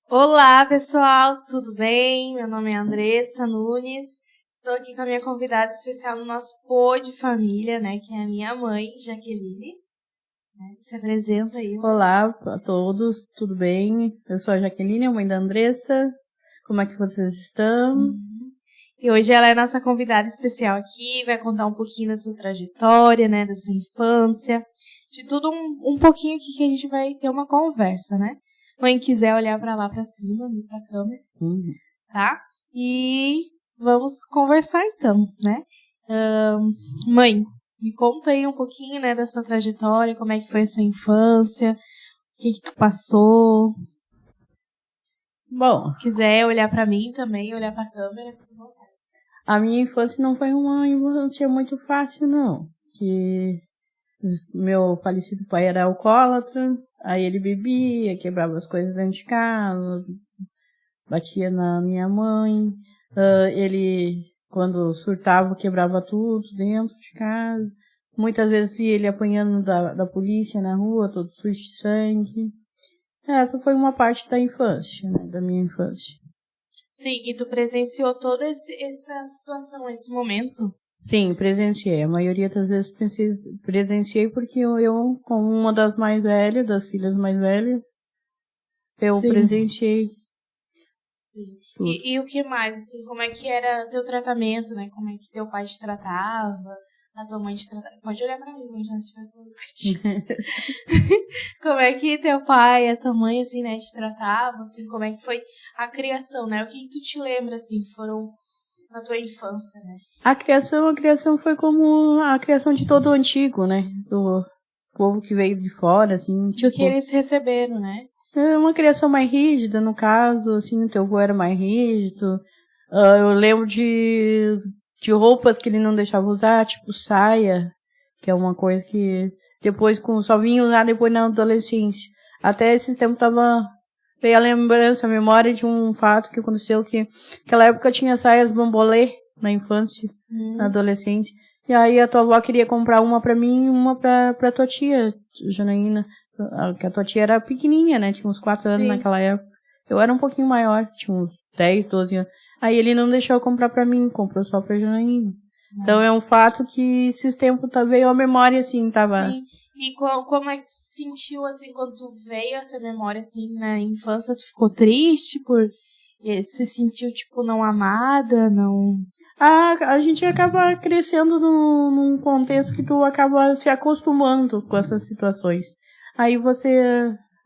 Olá, pessoal, tudo bem? Meu nome é Andressa Nunes. Estou aqui com a minha convidada especial no nosso Pô de Família, né? Que é a minha mãe, Jaqueline. Se apresenta aí. Olá a todos, tudo bem? Eu sou a Jaqueline, a mãe da Andressa. Como é que vocês estão? E hoje ela é nossa convidada especial aqui, vai contar um pouquinho da sua trajetória, né? Da sua infância, de tudo um pouquinho aqui que a gente vai ter uma conversa, né? Quem quiser olhar pra lá pra cima, ali pra câmera, tá? E vamos conversar então, né? Mãe, me conta aí um pouquinho, né, da sua trajetória, como é que foi a sua infância, o que tu passou. Bom, Quiser olhar pra mim também, olhar pra câmera, fica à vontade. a minha infância não foi uma infância muito fácil, não. Que meu falecido pai era alcoólatra, aí ele bebia, quebrava as coisas dentro de casa, batia na minha mãe. Ele, quando surtava, quebrava tudo dentro de casa. Muitas vezes via ele apanhando da polícia na rua, todo sujo de sangue. Essa foi uma parte da infância, né, da minha infância. Sim, e tu presenciou toda essa situação, esse momento? Sim, presenciei. A maioria das vezes presenciei porque eu, como uma das mais velhas, das filhas mais velhas, eu Sim. presenciei. Sim. E o que mais, assim, como é que era teu tratamento, né? Como é que teu pai te tratava, a tua mãe te tratava? Pode olhar pra mim, mãe, já estiver falando contigo. Como é que teu pai, a tua mãe, assim, né, te tratavam, assim, como é que foi a criação, né? O que tu te lembra, assim, foram na tua infância, né? A criação foi como a criação de todo o antigo, né? Do povo que veio de fora, assim, Do que eles receberam, né? É uma criação mais rígida, no caso, assim, o teu avô era mais rígido. Eu lembro de roupas que ele não deixava usar, tipo saia, que é uma coisa que depois só vinha usar depois na adolescência. Até esses tempos veio a lembrança, a memória de um fato que aconteceu que naquela época tinha saias bambolê na infância, na adolescência. E aí a tua avó queria comprar uma pra mim e uma pra tua tia, Janaína. Que a tua tia era pequenininha, né? Tinha uns 4 anos naquela época. Eu era um pouquinho maior, tinha uns 10, 12 anos. Aí ele não deixou eu comprar pra mim, comprou só pra Janaína. Então é um fato que esses tempos veio a memória, assim, tava... Sim. E como é que tu se sentiu, assim, quando tu veio essa memória, assim, na infância? Tu ficou triste por se sentiu, tipo, não amada, não... A gente acaba crescendo num contexto que tu acaba se acostumando com essas situações. Aí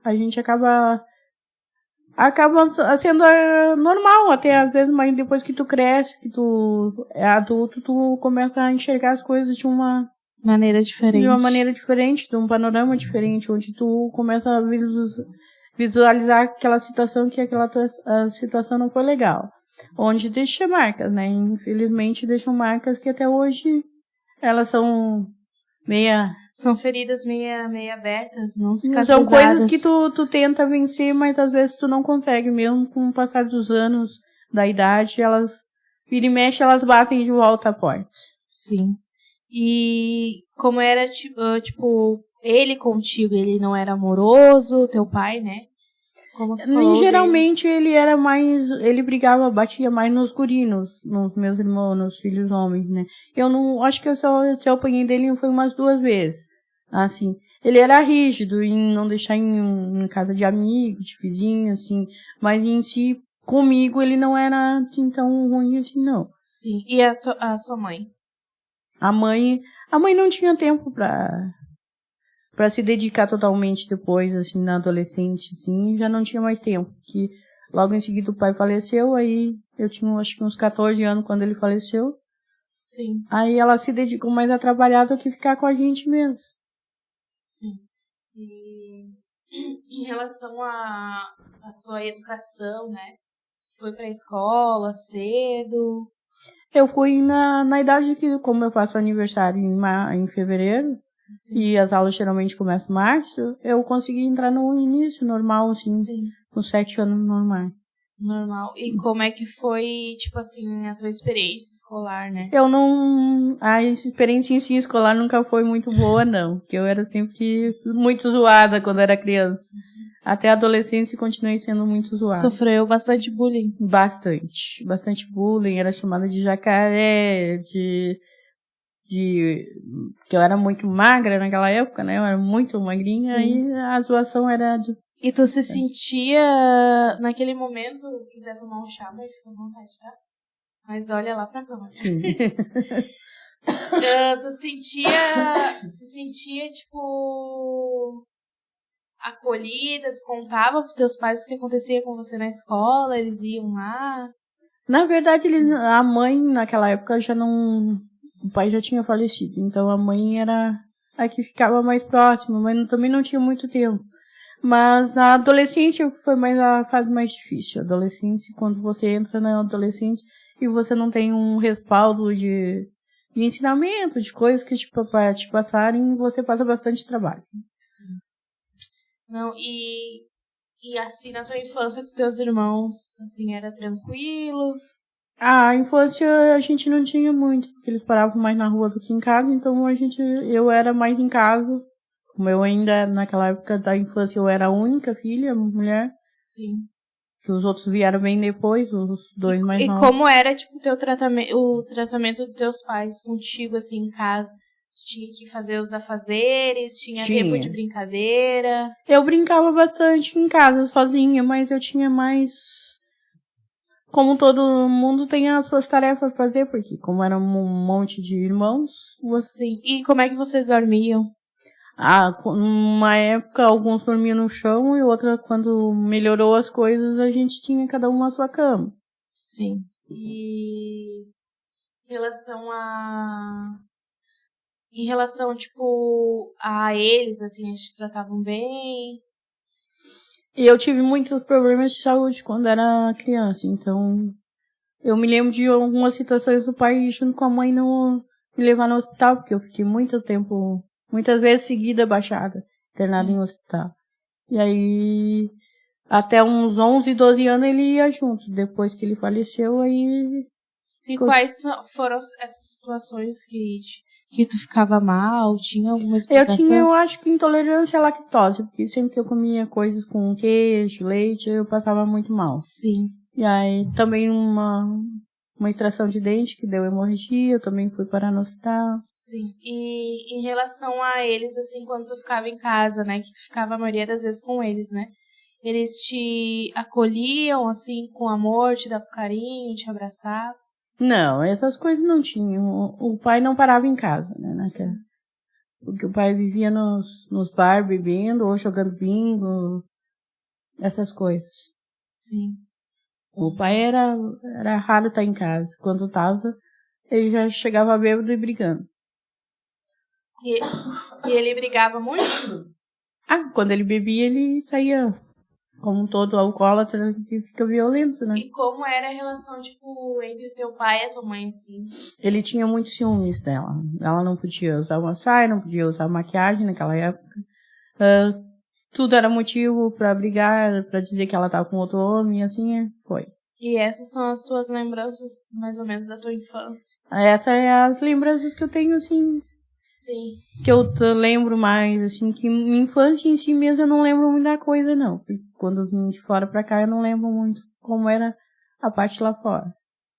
a gente acaba sendo normal até às vezes, mas depois que tu cresce, que tu é adulto, tu começa a enxergar as coisas de uma maneira diferente, de um panorama diferente, onde tu começa a visualizar aquela situação que a situação não foi legal. Onde deixa marcas, né? Infelizmente deixam marcas que até hoje elas são São feridas meia abertas, não cicatrizadas. São coisas que tu tenta vencer, mas às vezes tu não consegue, mesmo com o passar dos anos, da idade, elas vira e mexe, elas batem de volta a porta. Sim. E como era, tipo, ele contigo, ele não era amoroso, teu pai, né? Como tu falou geralmente dele. Ele brigava, batia mais nos gurinos, nos meus irmãos, nos filhos homens, né? Eu não, acho que eu se eu apanhei dele foi umas 2 vezes, assim. Ele era rígido em não deixar em casa de amigo, de vizinho, assim, mas em si, comigo, ele não era assim tão ruim assim, não. Sim. E a sua mãe? A mãe não tinha tempo pra se dedicar totalmente depois, assim, na adolescente, assim, já não tinha mais tempo, que logo em seguida o pai faleceu, aí eu tinha, acho que uns 14 anos quando ele faleceu. Sim. Aí ela se dedicou mais a trabalhar do que ficar com a gente mesmo. Sim. E em relação à tua educação, né? Foi pra escola cedo? Eu fui na idade que, como eu faço aniversário em fevereiro, sim, e as aulas geralmente começam em março, eu consegui entrar no início normal, assim, sim, com 7 anos normais. Normal. E como é que foi, tipo assim, a tua experiência escolar, né? A experiência em si escolar nunca foi muito boa, não. Porque eu era sempre muito zoada quando era criança. Até a adolescência continuei sendo muito zoada. Sofreu bastante bullying. Bastante bullying, era chamada de jacaré, que eu era muito magra naquela época, né? Eu era muito magrinha. Sim. E a zoação era de... E tu se sentia, naquele momento, quiser tomar um chá, mas fica à vontade, tá? Mas olha lá pra câmera. Sim. Tu se sentia, tipo, acolhida? Tu contava pros teus pais o que acontecia com você na escola? Eles iam lá? Na verdade, a mãe, naquela época, já não... O pai já tinha falecido, então a mãe era a que ficava mais próxima, mas também não tinha muito tempo. Mas na adolescência foi a fase mais difícil. A adolescência, quando você entra na adolescência e você não tem um respaldo de ensinamento, de coisas que te passarem, você passa bastante trabalho. Sim. Não, e assim, na tua infância com teus irmãos, assim, era tranquilo? A infância a gente não tinha muito, porque eles paravam mais na rua do que em casa, então eu era mais em casa. Como eu ainda, naquela época da infância, eu era a única filha, mulher. Sim. Que os outros vieram bem depois, os dois mais novos. E como era, tipo, o tratamento dos teus pais contigo, assim, em casa? Tu tinha que fazer os afazeres, tinha tempo de brincadeira? Eu brincava bastante em casa, sozinha, mas eu tinha mais... Como todo mundo tem as suas tarefas a fazer, porque como era um monte de irmãos... Sim. E como é que vocês dormiam? Numa época, alguns dormiam no chão e outra, quando melhorou as coisas, a gente tinha cada um a sua cama. Sim. E em relação, tipo, a eles, assim, eles te tratavam bem? E eu tive muitos problemas de saúde quando era criança, então eu me lembro de algumas situações do pai junto com a mãe me levar no hospital, porque eu fiquei muito tempo, muitas vezes seguida, baixada, internada em hospital. E aí, até uns 11, 12 anos ele ia junto. Depois que ele faleceu, aí... E quais foram essas situações que tu ficava mal? Tinha alguma explicação? Eu acho que intolerância à lactose, porque sempre que eu comia coisas com queijo, leite, eu passava muito mal. Sim. E aí, também uma extração de dente que deu hemorragia, eu também fui parar no hospital. Sim. E em relação a eles, assim, quando tu ficava em casa, né, que tu ficava a maioria das vezes com eles, né? Eles te acolhiam, assim, com amor, te davam carinho, te abraçavam? Não, essas coisas não tinham. O pai não parava em casa, né? Porque o pai vivia nos bar bebendo ou jogando bingo, essas coisas. Sim. O pai era raro estar em casa. Quando estava, ele já chegava bêbado e brigando. E ele brigava muito? Quando ele bebia, ele saía, como todo alcoólatra, que fica violento, né? E como era a relação, tipo, entre teu pai e a tua mãe, assim? Ele tinha muitos ciúmes dela. Ela não podia usar uma saia, não podia usar maquiagem naquela época. Tudo era motivo pra brigar, pra dizer que ela tava com outro homem, assim, foi. E essas são as tuas lembranças, mais ou menos, da tua infância? Essas é as lembranças que eu tenho, assim... Sim. Que eu lembro mais, assim, que minha infância em si mesmo eu não lembro muita coisa, não. Porque quando eu vim de fora pra cá, eu não lembro muito como era a parte lá fora.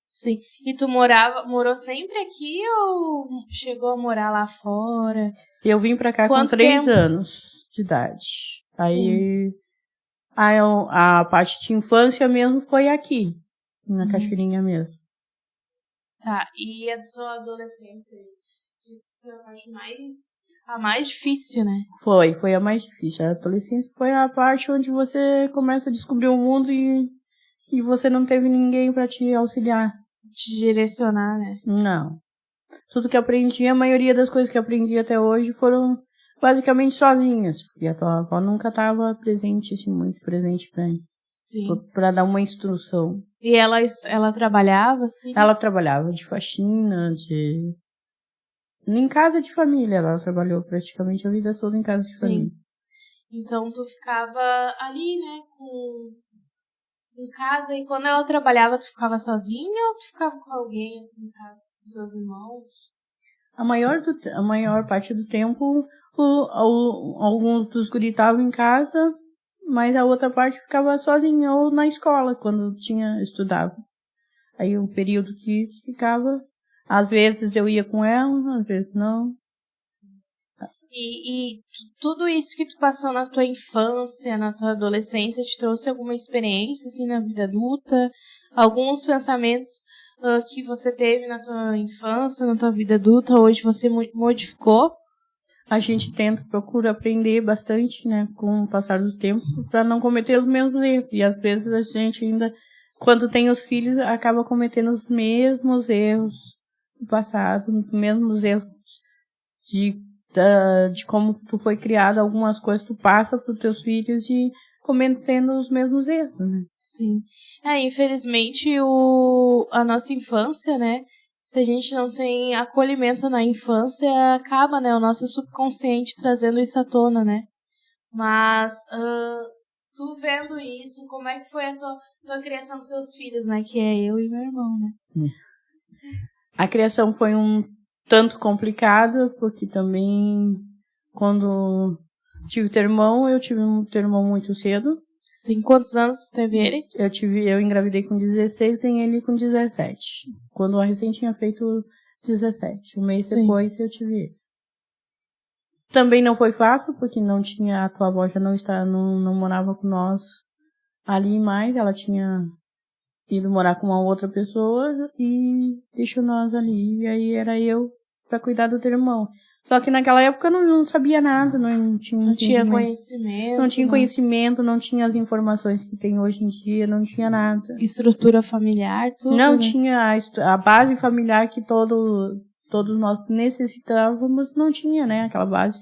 Sim. E tu morou sempre aqui ou chegou a morar lá fora? Eu vim pra cá com 3 anos de idade. Aí, a parte de infância mesmo foi aqui, na Cachoeirinha mesmo. Tá, e a sua adolescência? Disse que foi a mais difícil, né? Foi a mais difícil. A adolescência foi a parte onde você começa a descobrir o mundo e você não teve ninguém pra te auxiliar. Te direcionar, né? Não. Tudo que aprendi, a maioria das coisas que aprendi até hoje foram basicamente sozinhas. Porque a tua avó nunca estava presente, assim, muito presente pra mim. Sim. Pra dar uma instrução. E ela trabalhava, assim? Ela trabalhava de faxina, em casa de família. Ela trabalhou praticamente a vida toda em casa de família. Então tu ficava ali, né, em casa, e quando ela trabalhava, tu ficava sozinha ou tu ficava com alguém, assim, em casa, com teus irmãos? A maior parte do tempo, alguns dos guris estavam em casa, mas a outra parte ficava sozinha, ou na escola, quando estudava. Aí o período que ficava, às vezes eu ia com ela, às vezes não. E tudo isso que tu passou na tua infância, na tua adolescência, te trouxe alguma experiência, assim, na vida adulta? Alguns pensamentos que você teve na tua infância, na tua vida adulta, hoje você modificou? A gente procura aprender bastante, né, com o passar do tempo, para não cometer os mesmos erros. E às vezes a gente ainda, quando tem os filhos, acaba cometendo os mesmos erros do passado, os mesmos erros de como tu foi criado, algumas coisas tu passa para os teus filhos e cometendo os mesmos erros, né? Sim. Infelizmente, a nossa infância, né? Se a gente não tem acolhimento na infância, acaba, né, o nosso subconsciente trazendo isso à tona, né? Mas, tu vendo isso, como é que foi a tua criação com teus filhos, né? Que é eu e meu irmão, né? A criação foi um tanto complicada, porque também, quando tive teu irmão, eu tive um teu irmão muito cedo. Sim, quantos anos tu teve ele? Eu engravidei com 16 e tenho ele com 17. Quando a recém tinha feito 17. Um mês depois eu tive ele. Também não foi fácil, porque não tinha, a tua avó já não morava com nós ali mais, ela tinha ido morar com uma outra pessoa e deixou nós ali. E aí era eu pra cuidar do teu irmão. Só que naquela época eu não sabia nada, não tinha conhecimento. Não tinha conhecimento, não tinha as informações que tem hoje em dia, não tinha nada. Estrutura familiar, tudo. Não, né? Tinha a base familiar que todos nós necessitávamos, não tinha, né? Aquela base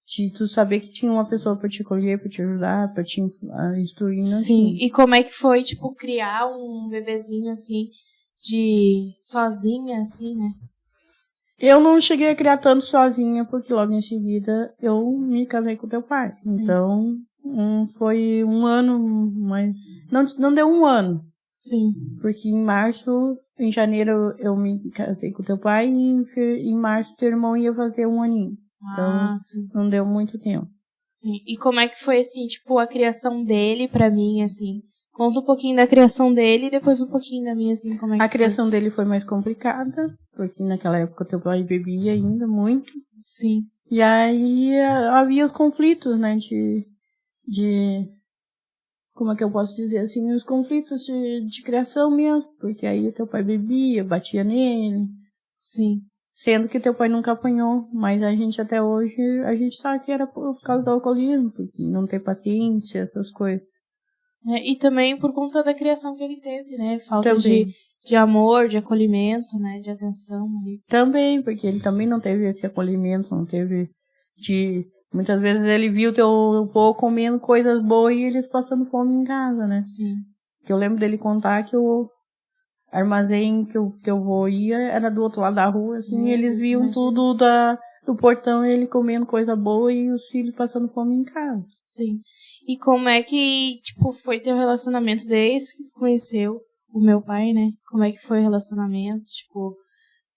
de tu saber que tinha uma pessoa pra te acolher, pra te ajudar, pra te instruir, não Sim, tinha. E como é que foi, tipo, criar um bebezinho, assim, sozinha, assim, né? Eu não cheguei a criar tanto sozinha, porque logo em seguida eu me casei com teu pai. Sim. Então, foi um ano, mas não deu um ano. Sim. Porque em janeiro eu me casei com teu pai e em março teu irmão ia fazer um aninho. Então, sim. Não deu muito tempo. Sim. E como é que foi, assim, tipo, a criação dele pra mim, assim? Conta um pouquinho da criação dele e depois um pouquinho da minha, assim, como é que foi. A criação dele foi mais complicada, porque naquela época teu pai bebia ainda muito. Sim. E aí havia os conflitos, né, de como é que eu posso dizer assim, os conflitos de criação mesmo, porque aí teu pai bebia, batia nele. Sim. Sendo que teu pai nunca apanhou, mas a gente até hoje, a gente sabe que era por causa do alcoolismo, porque não ter paciência, essas coisas. E também por conta da criação que ele teve, né? Falta Também. de amor, de acolhimento, né? De atenção ali. Também, porque ele também não teve esse acolhimento, não teve muitas vezes ele viu teu avô comendo coisas boas e eles passando fome em casa, né? Sim. Que eu lembro dele contar que o armazém que eu avô ia era do outro lado da rua, assim, e eles viam tudo do portão, ele comendo coisa boa e os filhos passando fome em casa. Sim. E como é que, tipo, foi teu relacionamento desde que tu conheceu o meu pai, né? Como é que foi o relacionamento? Tipo,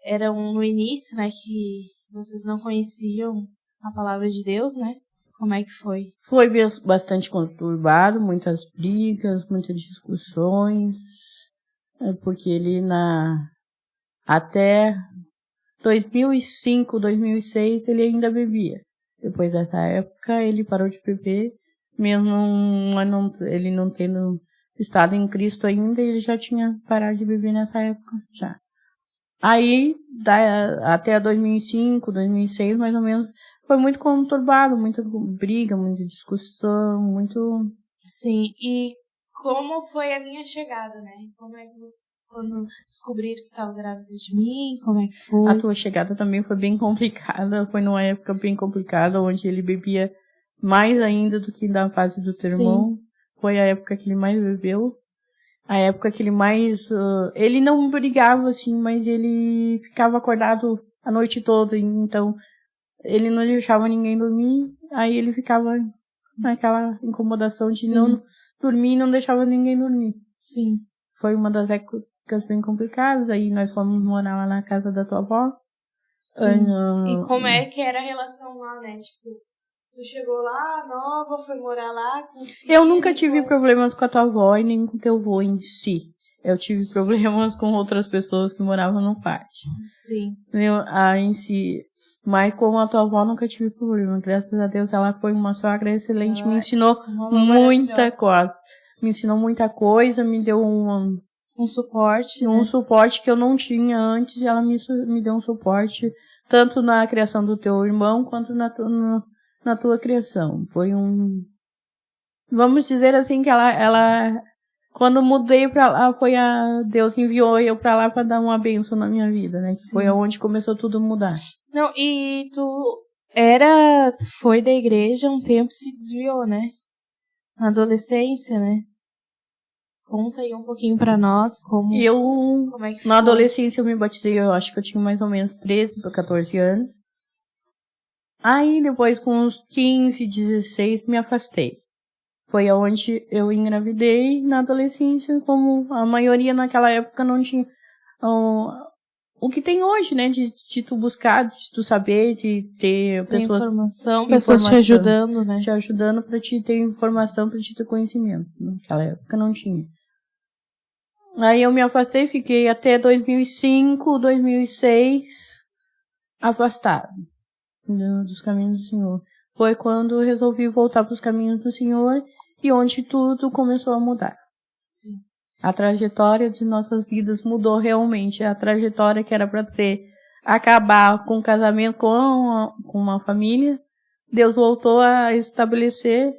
era no início, né, que vocês não conheciam a palavra de Deus, né? Como é que foi? Foi bastante conturbado, muitas brigas, muitas discussões, porque ele até 2005, 2006 ele ainda bebia. Depois dessa época ele parou de beber, mesmo ele não tendo estado em Cristo ainda, ele já tinha parado de beber nessa época, já. Aí, até 2005, 2006, mais ou menos, foi muito conturbado, muita briga, muita discussão, muito... Sim, e como foi a minha chegada, né? Como é que você, quando descobriram que estava grávida de mim, como é que foi? A tua chegada também foi bem complicada, foi numa época bem complicada, onde ele bebia mais ainda do que na fase do teu irmão. Foi a época que ele mais bebeu. A época que ele mais... ele não brigava, assim, mas ele ficava acordado a noite toda. Então, ele não deixava ninguém dormir. Aí ele ficava naquela incomodação de não dormir e não deixava ninguém dormir. Sim. Foi uma das épocas bem complicadas. Aí nós fomos morar lá na casa da tua avó. Sim. E como é que era a relação lá, né? Tipo, Tu chegou lá, nova, foi morar lá com o filho? Eu nunca tive problemas com a tua avó e nem com o teu avô em si. Eu tive problemas com outras pessoas que moravam no pátio. Sim. Em si. Mas com a tua avó nunca tive problema. Graças a Deus ela foi uma sogra excelente. Me ensinou muita coisa. Me ensinou muita coisa, me deu um suporte. Um suporte que eu não tinha antes. E ela me deu um suporte tanto na criação do teu irmão quanto na tua criação. Foi vamos dizer assim que ela quando mudei pra lá, Deus enviou eu pra lá pra dar uma bênção na minha vida, né? Que foi onde começou tudo a mudar. Não, e tu foi da igreja um tempo e se desviou, né? Na adolescência, né? Conta aí um pouquinho pra nós como é que foi. Na adolescência eu me batizei, eu acho que eu tinha mais ou menos 13 para 14 anos. Aí depois com uns 15, 16 me afastei. Foi aonde eu engravidei na adolescência, como a maioria naquela época não tinha o que tem hoje, né? De tu buscar, de tu saber, de ter pessoas te ajudando, né? Te ajudando pra te ter informação, pra te ter conhecimento. Naquela época não tinha. Aí eu me afastei, fiquei até 2005, 2006 afastado dos caminhos do Senhor. Foi quando eu resolvi voltar para os caminhos do Senhor e onde tudo começou a mudar. Sim. A trajetória de nossas vidas mudou realmente. A trajetória que era para acabar com o casamento com uma família, Deus voltou a estabelecer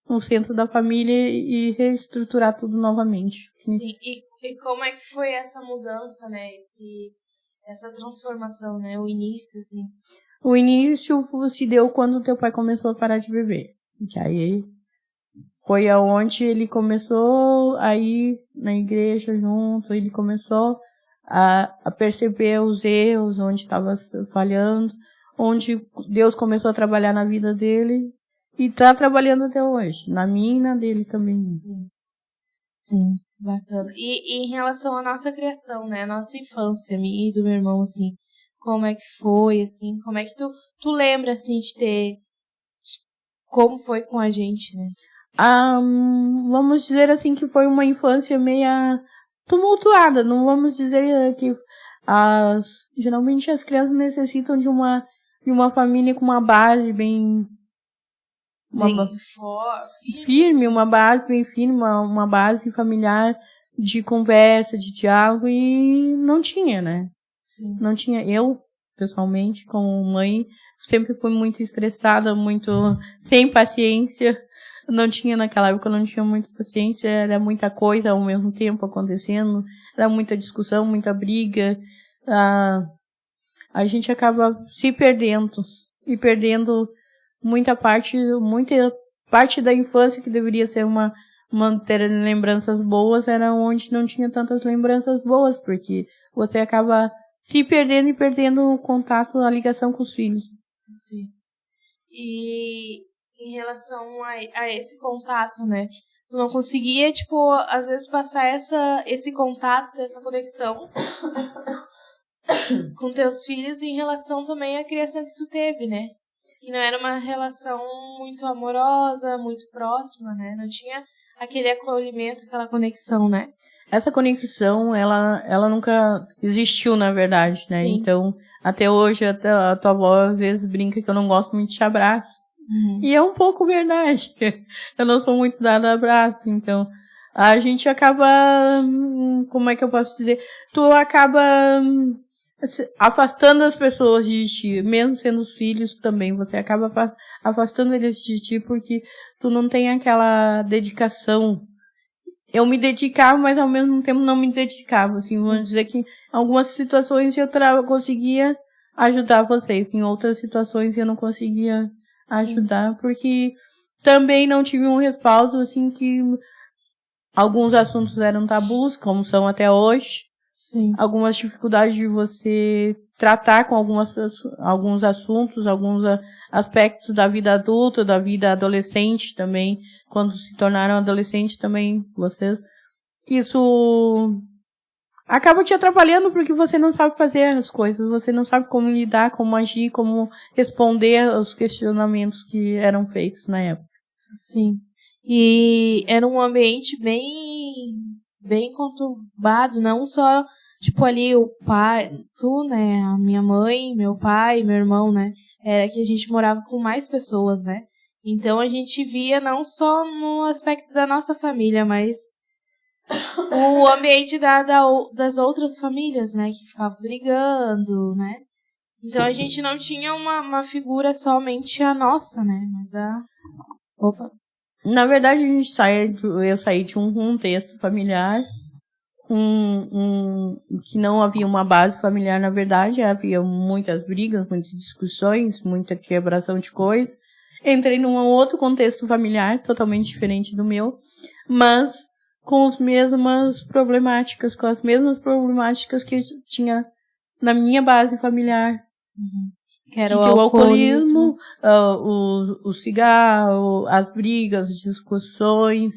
no centro da família e reestruturar tudo novamente. Sim, e como é que foi essa mudança, né? Essa transformação, né? O início, assim. O início se deu quando teu pai começou a parar de beber. Que aí foi aonde ele começou a ir na igreja junto, ele começou a perceber os erros, onde estava falhando, onde Deus começou a trabalhar na vida dele e está trabalhando até hoje, na minha e na dele também. Sim, bacana. E em relação à nossa criação, né, a nossa infância, minha e do meu irmão, assim, como é que foi, assim, como é que tu lembra, assim, como foi com a gente, né? Vamos dizer assim que foi uma infância meia tumultuada, não vamos dizer que geralmente as crianças necessitam de uma família com uma base bem firme, uma base bem firme, uma base familiar de conversa, de diálogo, e não tinha, né? Sim. Não tinha. Eu, pessoalmente, como mãe, sempre fui muito estressada, muito sem paciência. Não tinha naquela época, não tinha muita paciência, era muita coisa ao mesmo tempo acontecendo, era muita discussão, muita briga. A gente acaba se perdendo e perdendo muita parte da infância que deveria ser ter lembranças boas, era onde não tinha tantas lembranças boas, porque você acaba se perdendo e perdendo o contato, a ligação com os filhos. Sim. E em relação a esse contato, né? Tu não conseguia, tipo, às vezes passar esse contato, ter essa conexão com teus filhos em relação também à criação que tu teve, né? E não era uma relação muito amorosa, muito próxima, né? Não tinha aquele acolhimento, aquela conexão, né? Essa conexão, ela nunca existiu, na verdade, né? Sim. Então, até hoje, a tua avó às vezes brinca que eu não gosto muito de abraço. Uhum. E é um pouco verdade. Eu não sou muito dada a abraço, então a gente acaba, como é que eu posso dizer? Tu acaba afastando as pessoas de ti, mesmo sendo os filhos também, você acaba afastando eles de ti porque tu não tem aquela dedicação. Eu me dedicava, mas ao mesmo tempo não me dedicava, assim. Sim. Vamos dizer que em algumas situações eu conseguia ajudar vocês, em outras situações eu não conseguia ajudar, porque também não tive um respaldo, assim, que alguns assuntos eram tabus, como são até hoje. Sim. Algumas dificuldades de você tratar com alguns assuntos, alguns aspectos da vida adulta, da vida adolescente também, quando se tornaram adolescentes também, vocês. Isso acaba te atrapalhando porque você não sabe fazer as coisas, você não sabe como lidar, como agir, como responder aos questionamentos que eram feitos na época. Sim. E era um ambiente bem conturbado, não só, tipo, ali o pai, tu, né, a minha mãe, meu pai, meu irmão, né, era que a gente morava com mais pessoas, né, então a gente via não só no aspecto da nossa família, mas o ambiente das outras famílias, né, que ficavam brigando, né, então a gente não tinha uma figura somente a nossa, né, mas Opa. Na verdade, eu saí de um contexto familiar, que não havia uma base familiar, na verdade, havia muitas brigas, muitas discussões, muita quebração de coisas. Entrei num outro contexto familiar, totalmente diferente do meu, mas com as mesmas problemáticas, que eu tinha na minha base familiar. Que era o alcoolismo, o cigarro, as brigas, as discussões.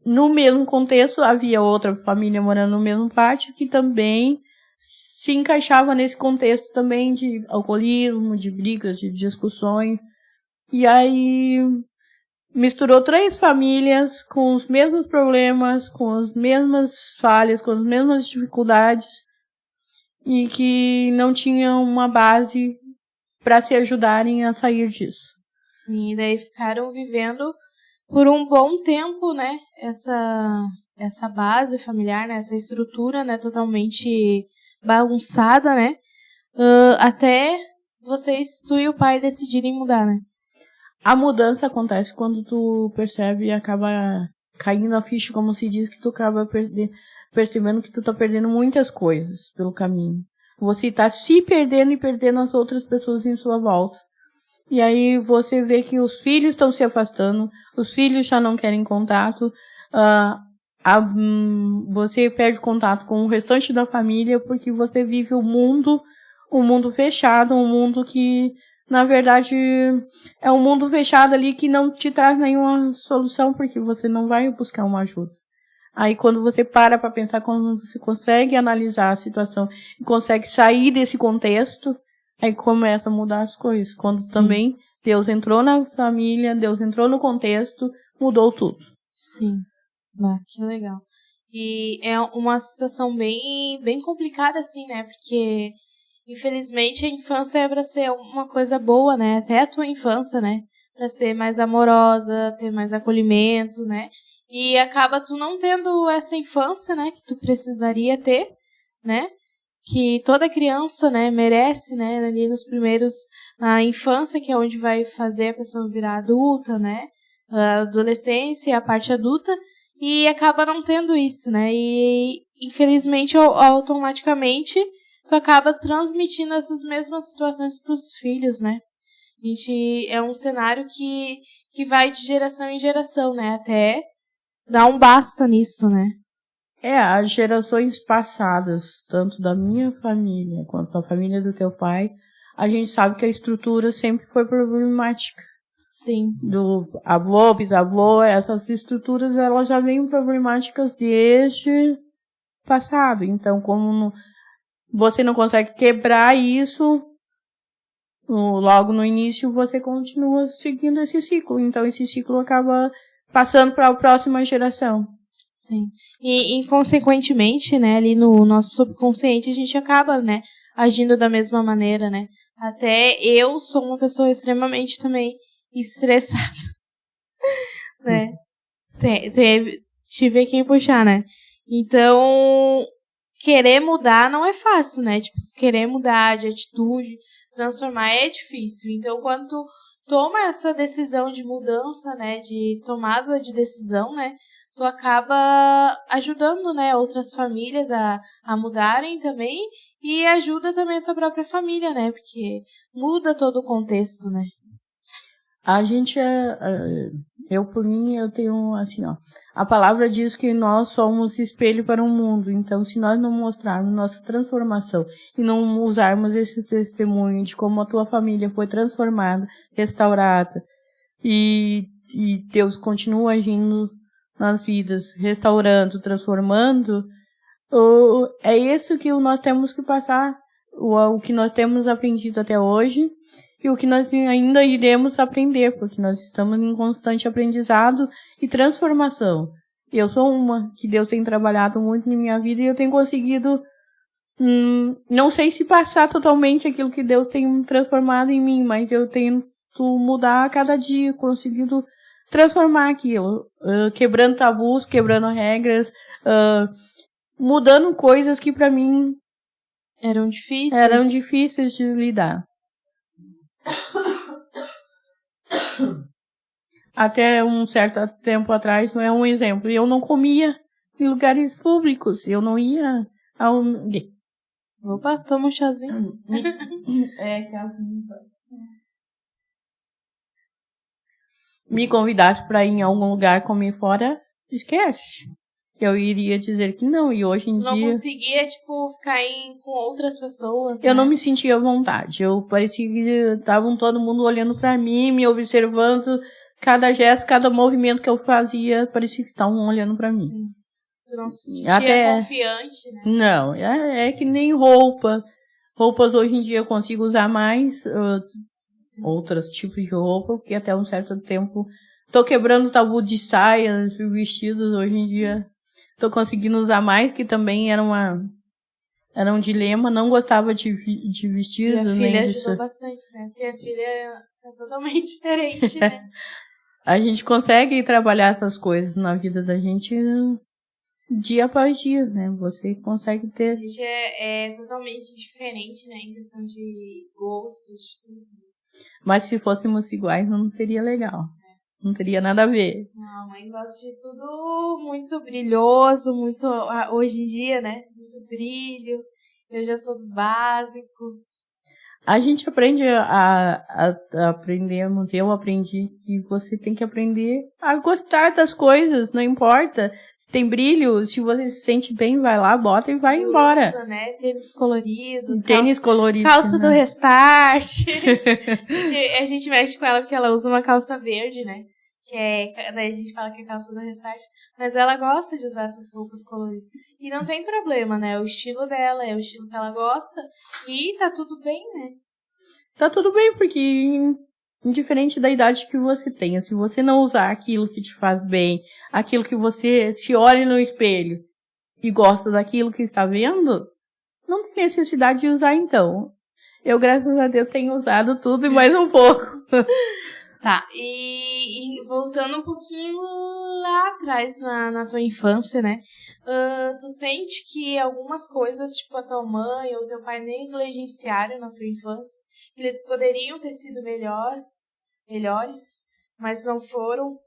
No mesmo contexto, havia outra família morando no mesmo pátio que também se encaixava nesse contexto também de alcoolismo, de brigas, de discussões. E aí misturou 3 famílias com os mesmos problemas, com as mesmas falhas, com as mesmas dificuldades, e que não tinham uma base para se ajudarem a sair disso. Sim, daí ficaram vivendo por um bom tempo, né, essa base familiar, né, essa estrutura, né, totalmente bagunçada, né, até tu e o pai decidirem mudar, né. A mudança acontece quando tu percebe e acaba caindo a ficha, como se diz, que tu acaba percebendo que tu tá perdendo muitas coisas pelo caminho. Você tá se perdendo e perdendo as outras pessoas em sua volta. E aí você vê que os filhos estão se afastando, os filhos já não querem contato, você perde contato com o restante da família porque você vive um mundo fechado, um mundo que, na verdade, é um mundo fechado ali que não te traz nenhuma solução porque você não vai buscar uma ajuda. Aí quando você para pensar, quando você consegue analisar a situação e consegue sair desse contexto, aí começa a mudar as coisas. Quando Sim. também Deus entrou na família, Deus entrou no contexto, mudou tudo. Sim. Que legal. E é uma situação bem complicada, assim, né? Porque, infelizmente, a infância é pra ser uma coisa boa, né? Até a tua infância, né? Pra ser mais amorosa, ter mais acolhimento, né? E acaba tu não tendo essa infância, né? Que tu precisaria ter, né? Que toda criança, né, merece, né, ali nos primeiros, na infância, que é onde vai fazer a pessoa virar adulta, né, a adolescência e a parte adulta, e acaba não tendo isso, né, e infelizmente, automaticamente, tu acaba transmitindo essas mesmas situações pros filhos, né. É um cenário que vai de geração em geração, né, até dar um basta nisso, né. As gerações passadas, tanto da minha família quanto da família do teu pai, a gente sabe que a estrutura sempre foi problemática. Sim. Do avô, bisavô, essas estruturas elas já vêm problemáticas desde passado. Então, como você não consegue quebrar isso, logo no início você continua seguindo esse ciclo. Então, esse ciclo acaba passando para a próxima geração. Sim. E consequentemente, né, ali no nosso subconsciente, a gente acaba, né, agindo da mesma maneira, né. Até eu sou uma pessoa extremamente também estressada, né. Tive quem puxar, né. Então, querer mudar não é fácil, né. Tipo, querer mudar de atitude, transformar é difícil. Então, quando tu toma essa decisão de mudança, né, de tomada de decisão, né, tu acaba ajudando, né, outras famílias a mudarem também e ajuda também a sua própria família, né, porque muda todo o contexto, né. A gente eu por mim, eu tenho assim, a palavra diz que nós somos espelho para o mundo, então se nós não mostrarmos nossa transformação e não usarmos esse testemunho de como a tua família foi transformada, restaurada, e Deus continua agindo nas vidas, restaurando, transformando, É isso que nós temos que passar, o que nós temos aprendido até hoje e o que nós ainda iremos aprender, porque nós estamos em constante aprendizado e transformação. Eu sou uma que Deus tem trabalhado muito na minha vida e eu tenho conseguido, não sei se passar totalmente aquilo que Deus tem transformado em mim, mas eu tento mudar a cada dia, conseguindo transformar aquilo, quebrando tabus, quebrando regras, mudando coisas que pra mim eram difíceis de lidar. Até um certo tempo atrás, não é um exemplo, eu não comia em lugares públicos, eu não ia ao... Opa, toma um chazinho. Me convidasse para ir em algum lugar comer fora, esquece. Eu iria dizer que não, e hoje em dia... Você não conseguia, ficar com outras pessoas, Eu não me sentia à vontade, eu parecia que estavam todo mundo olhando para mim, me observando, cada gesto, cada movimento que eu fazia, parecia que estavam olhando para mim. Sim. Você não se sentia confiante, né? Não, é que nem roupa. Roupas hoje em dia eu consigo usar mais, outros tipos de roupa, porque até um certo tempo tô quebrando o tabu de saias, vestidos, hoje em dia tô conseguindo usar mais, que também era um dilema, não gostava de vestidos. E a filha ajudou bastante, né? Porque a filha é totalmente diferente, né? A gente consegue trabalhar essas coisas na vida da gente dia após dia, né? Você consegue ter... A gente é totalmente diferente, né? Em questão de gostos, de tudo. Mas se fôssemos iguais, não seria legal. Não teria nada a ver. Não, a mãe gosta de tudo muito brilhoso, muito... Hoje em dia, né? Muito brilho. Eu já sou do básico. A gente aprende aprendemos, eu aprendi que você tem que aprender a gostar das coisas, não importa. Se tem brilho, se você se sente bem, vai lá, bota e vai embora. Usa, né? Tênis colorido. Colorido. Calça do Restart. A gente mexe com ela porque ela usa uma calça verde, né? Daí a gente fala que é calça do Restart. Mas ela gosta de usar essas roupas coloridas. E não tem problema, né? O estilo dela é o estilo que ela gosta. E tá tudo bem, né? Tá tudo bem, porque indiferente da idade que você tenha, se você não usar aquilo que te faz bem, aquilo que você se olha no espelho e gosta daquilo que está vendo, não tem necessidade de usar então. Eu, graças a Deus, tenho usado tudo e mais um pouco. Tá, e voltando um pouquinho lá atrás na tua infância, né? Tu sente que algumas coisas, tipo a tua mãe ou teu pai negligenciaram na tua infância, que eles poderiam ter sido melhores, mas não foram?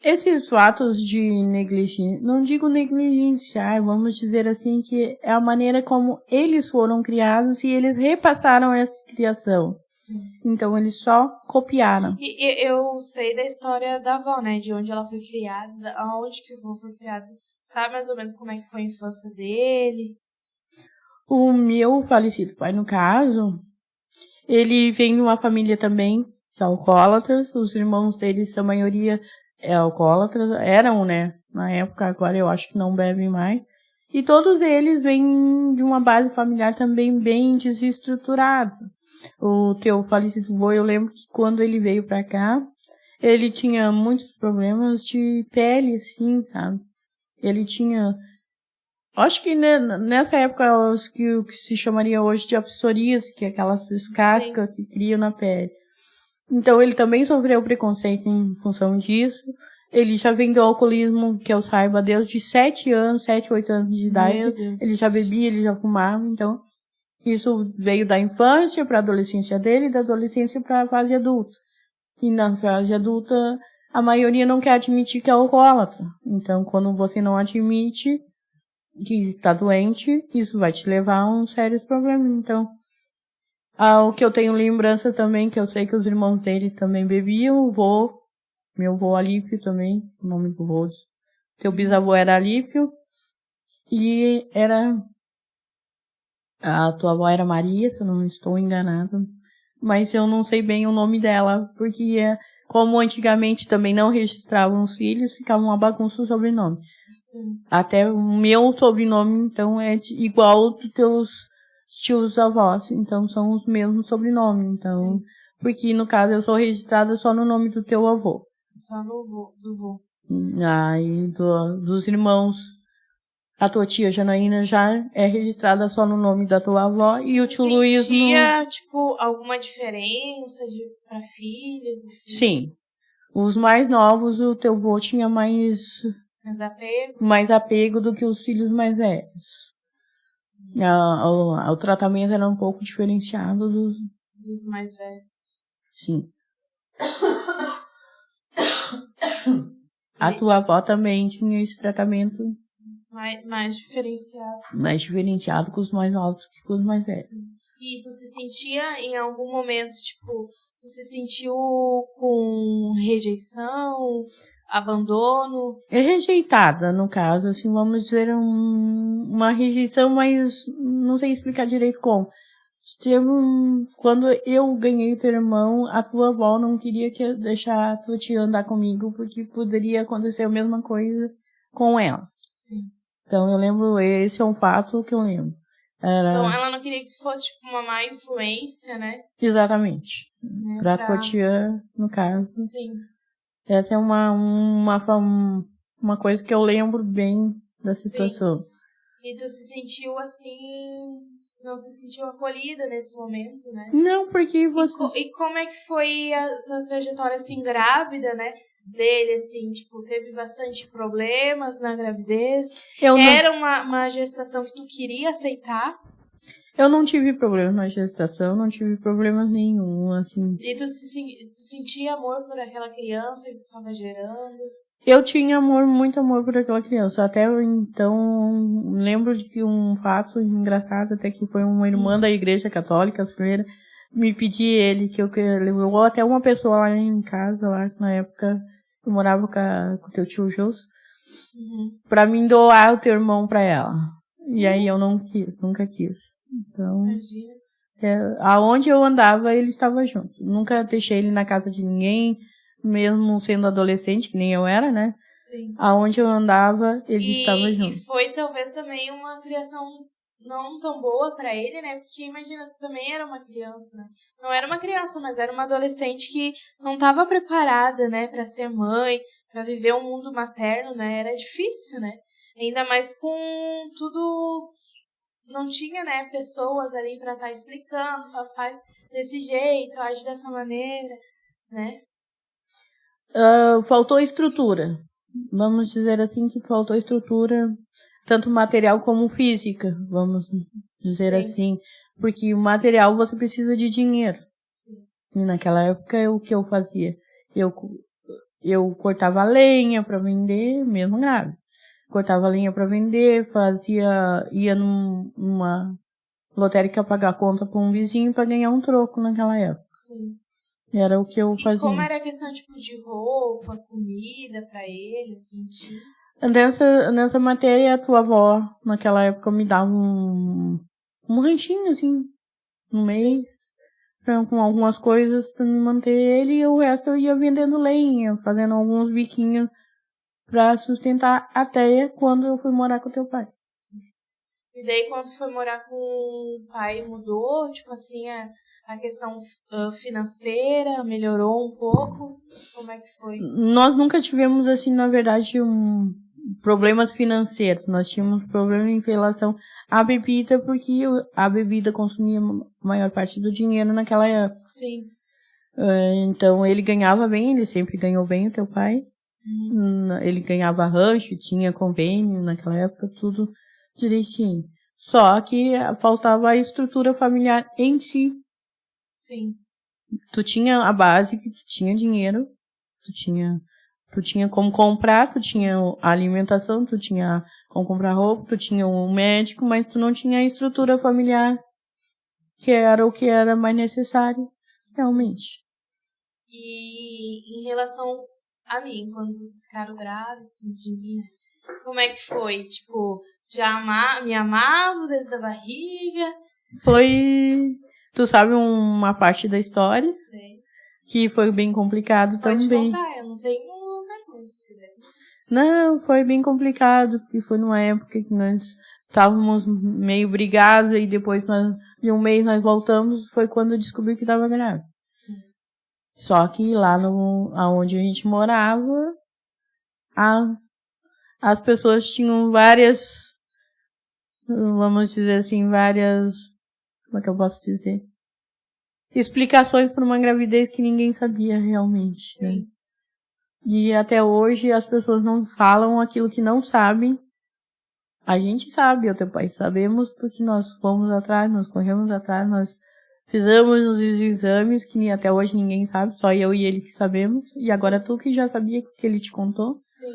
Esses fatos de negligência, não digo negligenciar, vamos dizer assim, que é a maneira como eles foram criados e eles repassaram essa criação. Sim. Então, eles só copiaram. E eu sei da história da avó, né? De onde ela foi criada, aonde que o avô foi criado. Sabe mais ou menos como é que foi a infância dele? O meu falecido pai, no caso, ele vem de uma família também de alcoólatras. Os irmãos deles, a maioria é alcoólatra, eram, né? Na época, agora eu acho que não bebem mais. E todos eles vêm de uma base familiar também bem desestruturada. O teu falecido avô, eu lembro que quando ele veio pra cá, ele tinha muitos problemas de pele, assim, sabe? Ele tinha... Acho que nessa época, o que se chamaria hoje de psoríase, que é aquelas cascas que criam na pele. Então, ele também sofreu preconceito em função disso. Ele já vem do alcoolismo, que eu saiba, desde 7 anos, 7, 8 anos de idade. Meu Deus. Ele já bebia, ele já fumava. Então, isso veio da infância para a adolescência dele e da adolescência para a fase adulta. E na fase adulta, a maioria não quer admitir que é alcoólatra. Então, quando você não admite que está doente, isso vai te levar a um sério problema. Então, o que eu tenho lembrança também, que eu sei que os irmãos dele também bebiam, meu avô Alípio também, o nome do avô. Teu bisavô era Alípio, e a tua avó era Maria, se eu não estou enganada. mas eu não sei bem o nome dela, porque como antigamente também não registravam os filhos, ficava uma bagunça o sobrenome. Sim. Até o meu sobrenome, então, é igual dos teus tios avós, então são os mesmos sobrenomes, então, Sim. porque no caso eu sou registrada só no nome do teu avô. Só no do vô. Aí dos irmãos, a tua tia Janaína já é registrada só no nome da tua avó e o tio Luiz no... sentia, tipo, alguma diferença para filhos e filhos? Sim. Os mais novos, o teu avô tinha mais apego do que os filhos mais velhos. O tratamento era um pouco diferenciado dos mais velhos. Sim. A tua avó também tinha esse tratamento mais diferenciado. Mais diferenciado com os mais novos que com os mais velhos. Sim. E tu se sentia em algum momento, tipo, tu se sentiu com rejeição, abandono? É rejeitada, no caso, assim, vamos dizer, uma rejeição, mas não sei explicar direito como. Quando eu ganhei teu irmão, a tua avó não queria deixar a tua tia andar comigo, porque poderia acontecer a mesma coisa com ela. Sim. Então eu lembro, esse é um fato que eu lembro. Então ela não queria que tu fosse, tipo, uma má influência, né? Exatamente. Pra tua tia, no caso. Sim. Essa é uma coisa que eu lembro bem da situação. Sim. E tu se sentiu assim, não se sentiu acolhida nesse momento, né? Não, porque você... E como é que foi a tua trajetória, assim, grávida, né? Dele, assim, tipo, teve bastante problemas na gravidez? Era uma gestação que tu queria aceitar? Eu não tive problemas na gestação, não tive problemas nenhum, assim. E tu sentia amor por aquela criança que tu estava gerando? Eu tinha muito amor por aquela criança. Até então, lembro de um fato engraçado, até que foi uma irmã da igreja católica, a freira, me pedir ele, que eu levou até uma pessoa lá em casa, lá na época, eu morava com o teu tio Jus, pra mim doar o teu irmão pra ela. E aí eu não quis, nunca quis. Então, imagina. Aonde eu andava, ele estava junto. Nunca deixei ele na casa de ninguém, mesmo sendo adolescente, que nem eu era, né? Sim. Aonde eu andava, ele estava junto. E foi talvez também uma criação não tão boa pra ele, né? Porque imagina, tu também era uma criança, né? Não era uma criança, mas era uma adolescente que não estava preparada, né? Pra ser mãe, pra viver um mundo materno, né? Era difícil, né? Ainda mais com tudo... Não tinha, né, pessoas ali pra estar explicando, só faz desse jeito, age dessa maneira, né? Faltou estrutura. Vamos dizer assim que faltou estrutura, tanto material como física, vamos dizer assim. Porque o material você precisa de dinheiro. Sim. E naquela época, o que eu fazia? Eu cortava lenha para vender, mesmo grávida. Cortava lenha para vender, ia numa lotérica pagar conta com um vizinho para ganhar um troco naquela época. Sim. Era o que eu fazia. E como era a questão, tipo, de roupa, comida pra ele, assim, tinha? Nessa matéria, a tua avó, naquela época, me dava um ranchinho, assim, no mês, com algumas coisas pra me manter ele, e o resto eu ia vendendo lenha, fazendo alguns biquinhos pra sustentar até quando eu fui morar com teu pai. Sim. E daí, quando tu foi morar com o pai, mudou? Tipo assim, a questão financeira melhorou um pouco? Como é que foi? Nós nunca tivemos, assim, na verdade, problemas financeiros. Nós tínhamos problemas em relação à bebida, porque a bebida consumia a maior parte do dinheiro naquela época. Sim. Então, ele ganhava bem, ele sempre ganhou bem, o teu pai. Ele ganhava rancho, tinha convênio naquela época, tudo direitinho. Só que faltava a estrutura familiar em si. Sim. Tu tinha a base, que tu tinha dinheiro, tu tinha como comprar, tu tinha a alimentação, tu tinha como comprar roupa, tu tinha um médico, mas tu não tinha a estrutura familiar, que era o que era mais necessário, realmente. E em relação a mim, quando vocês ficaram grávidos de mim, como é que foi? Tipo, já me amavam desde a barriga? Tu sabe uma parte da história? Sei. Que foi bem complicado Pode também. contar, eu não tenho vergonha se tu quiser. Não, foi bem complicado, porque foi numa época que nós estávamos meio brigados e depois de um mês nós voltamos, foi quando eu descobri que estava grávida. Sim. Só que lá aonde a gente morava, as pessoas tinham várias, vamos dizer assim, como é que eu posso dizer? Explicações para uma gravidez que ninguém sabia realmente. Sim. Né? E até hoje as pessoas não falam aquilo que não sabem. A gente sabe, eu e teu pai sabemos, porque nós fomos atrás, nós corremos atrás, nós fizemos os exames que até hoje ninguém sabe, só eu e ele que sabemos. E Sim. agora tu que já sabia que ele te contou. Sim.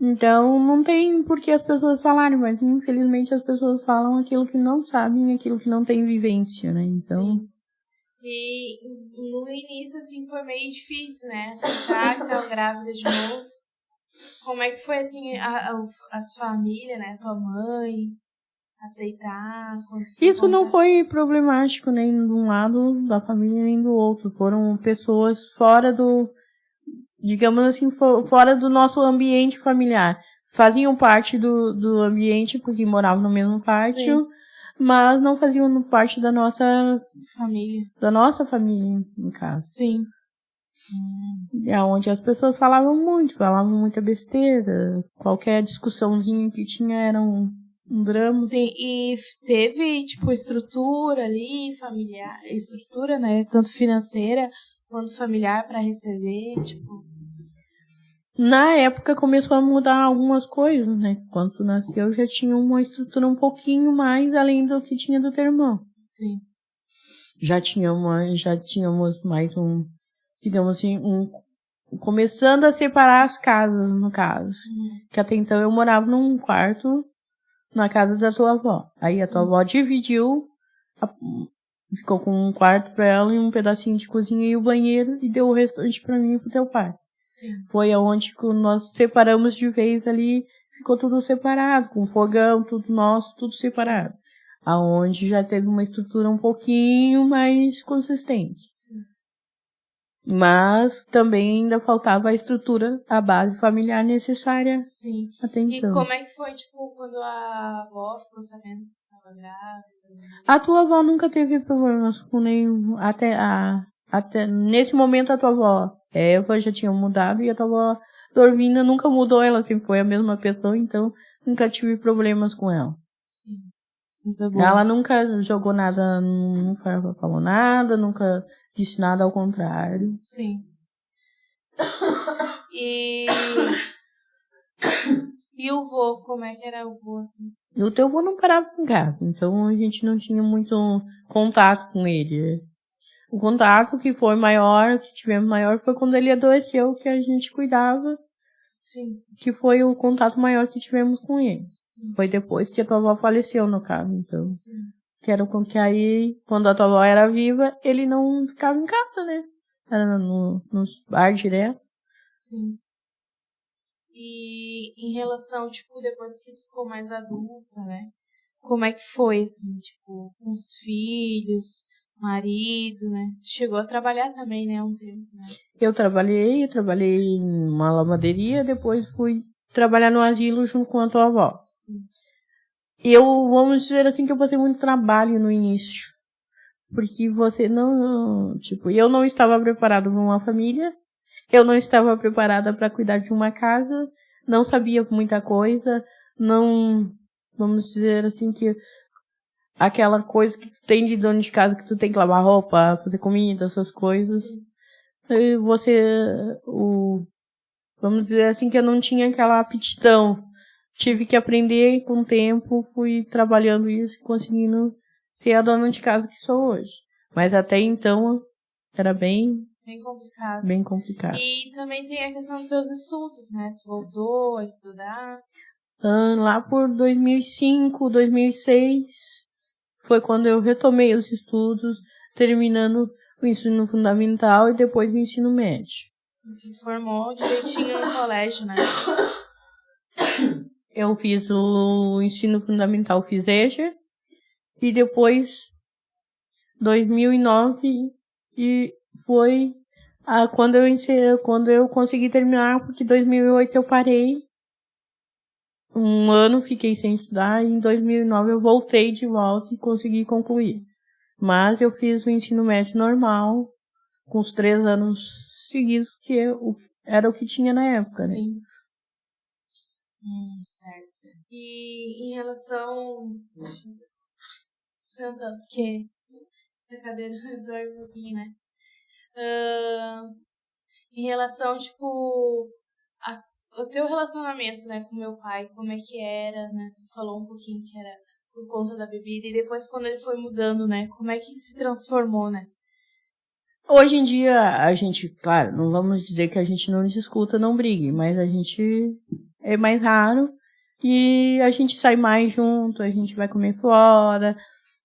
Então não tem por que as pessoas falarem, mas infelizmente as pessoas falam aquilo que não sabem, aquilo que não tem vivência, né? Então... Sim. E no início, assim, foi meio difícil, né? Aceitar que tava grávida de novo. Como é que foi, assim, as famílias, né? Tua mãe, aceitar? Isso não foi problemático nem de um lado da família nem do outro. Foram pessoas fora digamos assim, fora do nosso ambiente familiar. Faziam parte do ambiente porque moravam no mesmo pátio. Sim. Mas não faziam parte da nossa família. Da nossa família, no caso. Sim. É onde as pessoas falavam muita besteira. Qualquer discussãozinha que tinha era um drama. Sim, e teve, tipo, estrutura ali, familiar, estrutura, né, tanto financeira quanto familiar para receber, tipo... Na época começou a mudar algumas coisas, né? Quando tu nasceu já tinha uma estrutura um pouquinho mais além do que tinha do teu irmão. Sim. Já tínhamos mais digamos assim, começando a separar as casas, no caso. Que até então eu morava num quarto na casa da tua avó. Aí a tua avó dividiu, ficou com um quarto pra ela e um pedacinho de cozinha e o banheiro e deu o restante pra mim e pro teu pai. Sim. Foi aonde nós separamos de vez ali, ficou tudo separado, com fogão, tudo nosso, tudo separado. Sim. Aonde já teve uma estrutura um pouquinho mais consistente. Sim. Mas também ainda faltava a estrutura, a base familiar necessária. Sim. Até então. E como é que foi, tipo, quando a avó ficou sabendo que estava grávida? A tua avó nunca teve problemas com nenhum, até nesse momento a tua avó Eva já tinha mudado e a tua avó Dorvina nunca mudou, ela sempre foi a mesma pessoa, então nunca tive problemas com ela. Sim. Isso é bom. Ela nunca jogou nada, nunca falou nada, nunca disse nada ao contrário. Sim. E o vô, como é que era o vô, assim? E o teu vô não parava em casa, então a gente não tinha muito contato com ele. O contato que foi maior, que tivemos maior, foi quando ele adoeceu, que a gente cuidava. Sim. Que foi o contato maior que tivemos com ele. Sim. Foi depois que a tua avó faleceu, no caso, então. Sim. Que era que aí, quando a tua avó era viva, ele não ficava em casa, né? Era nos bar direto. Sim. E em relação, tipo, depois que tu ficou mais adulta, né? Como é que foi, assim, tipo, com os filhos, marido, né? Tu chegou a trabalhar também, né, há um tempo, né? Eu trabalhei em uma lavanderia, depois fui trabalhar no asilo junto com a tua avó. Sim. E eu, vamos dizer assim, que eu passei muito trabalho no início. Porque você não, tipo, eu não estava preparada para uma família, eu não estava preparada para cuidar de uma casa, não sabia muita coisa, não, vamos dizer assim, que aquela coisa que tu tem de dono de casa, que tu tem que lavar roupa, fazer comida, essas coisas. Sim. E vamos dizer assim, que eu não tinha aquela aptidão. Sim. Tive que aprender com o tempo, fui trabalhando isso, conseguindo ser a dona de casa que sou hoje. Sim. Mas até então, era bem complicado. Bem complicado. E também tem a questão dos teus estudos, né? Tu voltou a estudar? Lá por 2005, 2006, foi quando eu retomei os estudos, terminando o ensino fundamental e depois o ensino médio. E se formou direitinho no colégio, né? Eu fiz o ensino fundamental, fiz EJA, e depois 2009 e foi quando eu consegui terminar, porque em 2008 eu parei. Um ano fiquei sem estudar e em 2009 eu voltei de volta e consegui concluir. Sim. Mas eu fiz o ensino médio normal, com os 3 anos seguidos, que era o que tinha na época, Sim. Né? Certo. E em relação... Senta, porque essa cadeira dói um pouquinho, né? Em relação, tipo, o teu relacionamento, né, com meu pai, como é que era, né? Tu falou um pouquinho que era por conta da bebida, e depois quando ele foi mudando, né, como é que se transformou, né? Hoje em dia, a gente, claro, não vamos dizer que a gente não discuta, não brigue, mas a gente é mais raro e a gente sai mais junto, a gente vai comer fora,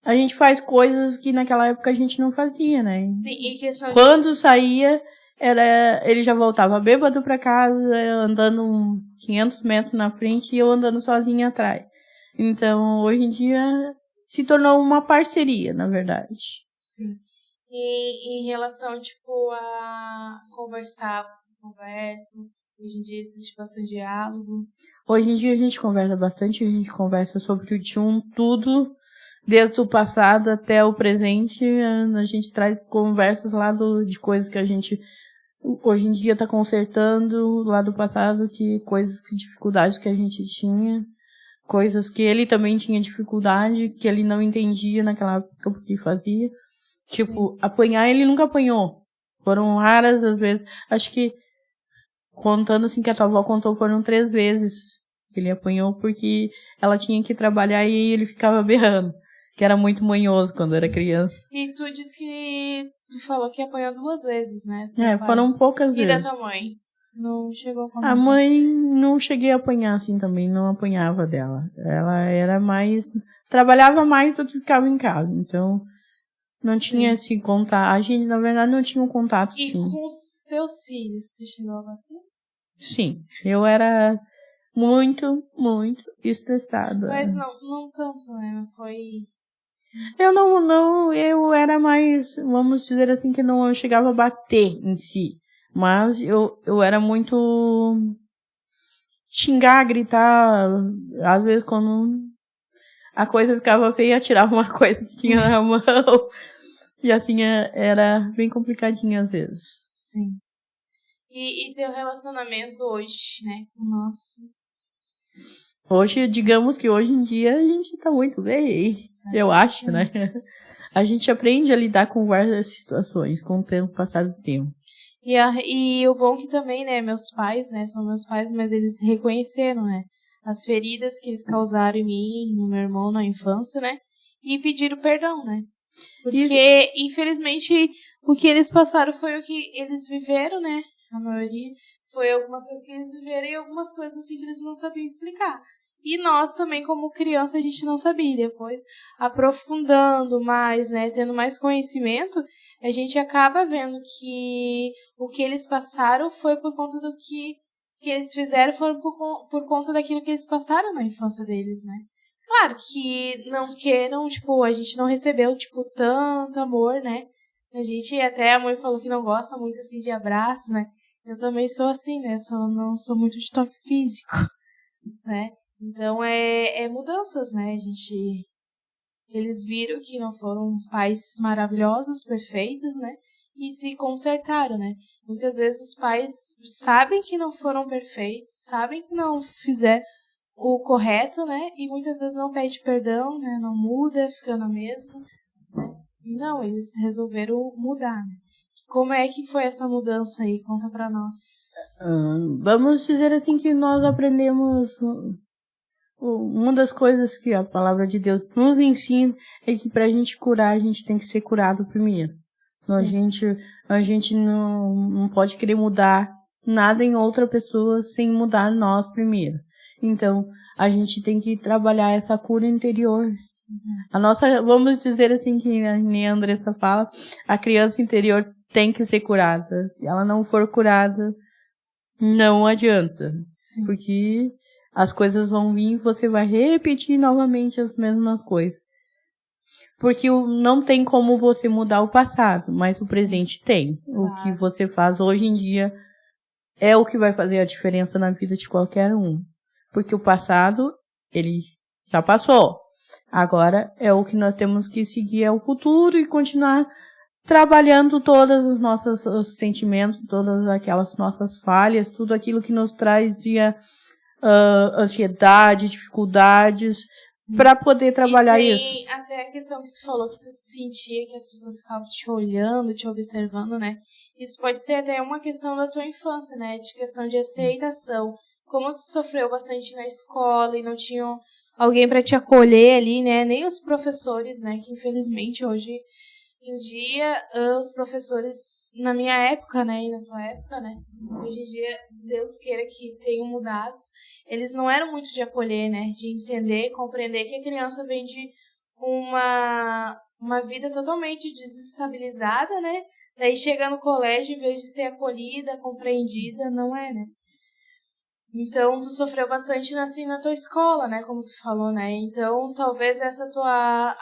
a gente faz coisas que naquela época a gente não fazia, né? Sim, e questão quando saía, ele já voltava bêbado pra casa, andando 500 metros na frente e eu andando sozinha atrás. Então, hoje em dia, se tornou uma parceria, na verdade. Sim. E em relação, tipo, a conversar, vocês conversam? Hoje em dia existe bastante diálogo? Hoje em dia a gente conversa bastante, a gente conversa sobre tudo, desde o passado até o presente. A gente traz conversas lá de coisas que a gente hoje em dia tá consertando, lá do passado, dificuldades que a gente tinha, coisas que ele também tinha dificuldade, que ele não entendia naquela época porque fazia. Sim. Tipo, apanhar ele nunca apanhou. Foram raras as vezes. Acho que, contando assim que a tua avó contou, foram 3 vezes que ele apanhou porque ela tinha que trabalhar e ele ficava berrando. Que era muito manhoso quando era criança. E tu disse que tu falou que apanhou 2 vezes, né? Foram poucas vezes. E da tua mãe? Não chegou a comentar? A mãe não cheguei a apanhar assim também, não apanhava dela. Ela era mais... trabalhava mais do que ficava em casa, então... Não Sim. tinha esse contato. A gente, na verdade, não tinha um contato, E sim. com os teus filhos, você chegou a bater? Sim. Eu era muito, muito estressada. Mas não tanto, né? Não foi... Eu era mais, vamos dizer assim, que não chegava a bater em si. Mas eu era muito... xingar, gritar. Às vezes, quando a coisa ficava feia, tirava uma coisa que tinha na mão. E assim, era bem complicadinho às vezes. Sim. E teu relacionamento hoje, né, com nós? Hoje, digamos que hoje em dia a gente tá muito bem. Eu acho, sim. Né? A gente aprende a lidar com várias situações com o tempo, passar do tempo. E o bom que também, né, meus pais, né, são meus pais, mas eles reconheceram, né, as feridas que eles causaram em mim, no meu irmão, na infância, né, e pediram perdão, né. Porque, infelizmente, o que eles passaram foi o que eles viveram, né? A maioria foi algumas coisas que eles viveram e algumas coisas assim que eles não sabiam explicar. E nós também, como criança, a gente não sabia. Depois, aprofundando mais, né? Tendo mais conhecimento, a gente acaba vendo que o que eles passaram foi por conta do que eles fizeram, foram por conta daquilo que eles passaram na infância deles, né? Claro que não queiram, tipo, a gente não recebeu, tipo, tanto amor, né? A gente, até a mãe falou que não gosta muito, assim, de abraço, né? Eu também sou assim, né? Não sou muito de toque físico, né? Então, é mudanças, né? Eles viram que não foram pais maravilhosos, perfeitos, né? E se consertaram, né? Muitas vezes os pais sabem que não foram perfeitos, sabem que não fizeram o correto, né? E muitas vezes não pede perdão, né? Não muda, fica na mesma, né? E não, eles resolveram mudar, né? Como é que foi essa mudança aí? Conta pra nós. Vamos dizer assim que nós aprendemos... Uma das coisas que a palavra de Deus nos ensina é que pra gente curar, a gente tem que ser curado primeiro. A gente não pode querer mudar nada em outra pessoa sem mudar nós primeiro. Então, a gente tem que trabalhar essa cura interior. Vamos dizer assim, que nem a Andressa fala, a criança interior tem que ser curada. Se ela não for curada, não adianta. Sim. Porque as coisas vão vir e você vai repetir novamente as mesmas coisas. Porque não tem como você mudar o passado, mas o presente tem. Claro. O que você faz hoje em dia é o que vai fazer a diferença na vida de qualquer um. Porque o passado, ele já passou. Agora é o que nós temos que seguir, é o futuro e continuar trabalhando todos os nossos sentimentos, todas aquelas nossas falhas, tudo aquilo que nos trazia ansiedade, dificuldades, para poder trabalhar isso. E tem até a questão que tu falou, que tu sentia que as pessoas ficavam te olhando, te observando, né? Isso pode ser até uma questão da tua infância, né? De questão de aceitação. Como tu sofreu bastante na escola e não tinha alguém para te acolher ali, né? Nem os professores, né? Que infelizmente hoje em dia, os professores, na minha época, né, e na tua época, né, hoje em dia, Deus queira que tenham mudado, eles não eram muito de acolher, né, de entender, compreender que a criança vem de uma vida totalmente desestabilizada, né, daí chega no colégio, em vez de ser acolhida, compreendida, não é, né. Então, tu sofreu bastante assim na tua escola, né, como tu falou, né, então talvez essa tua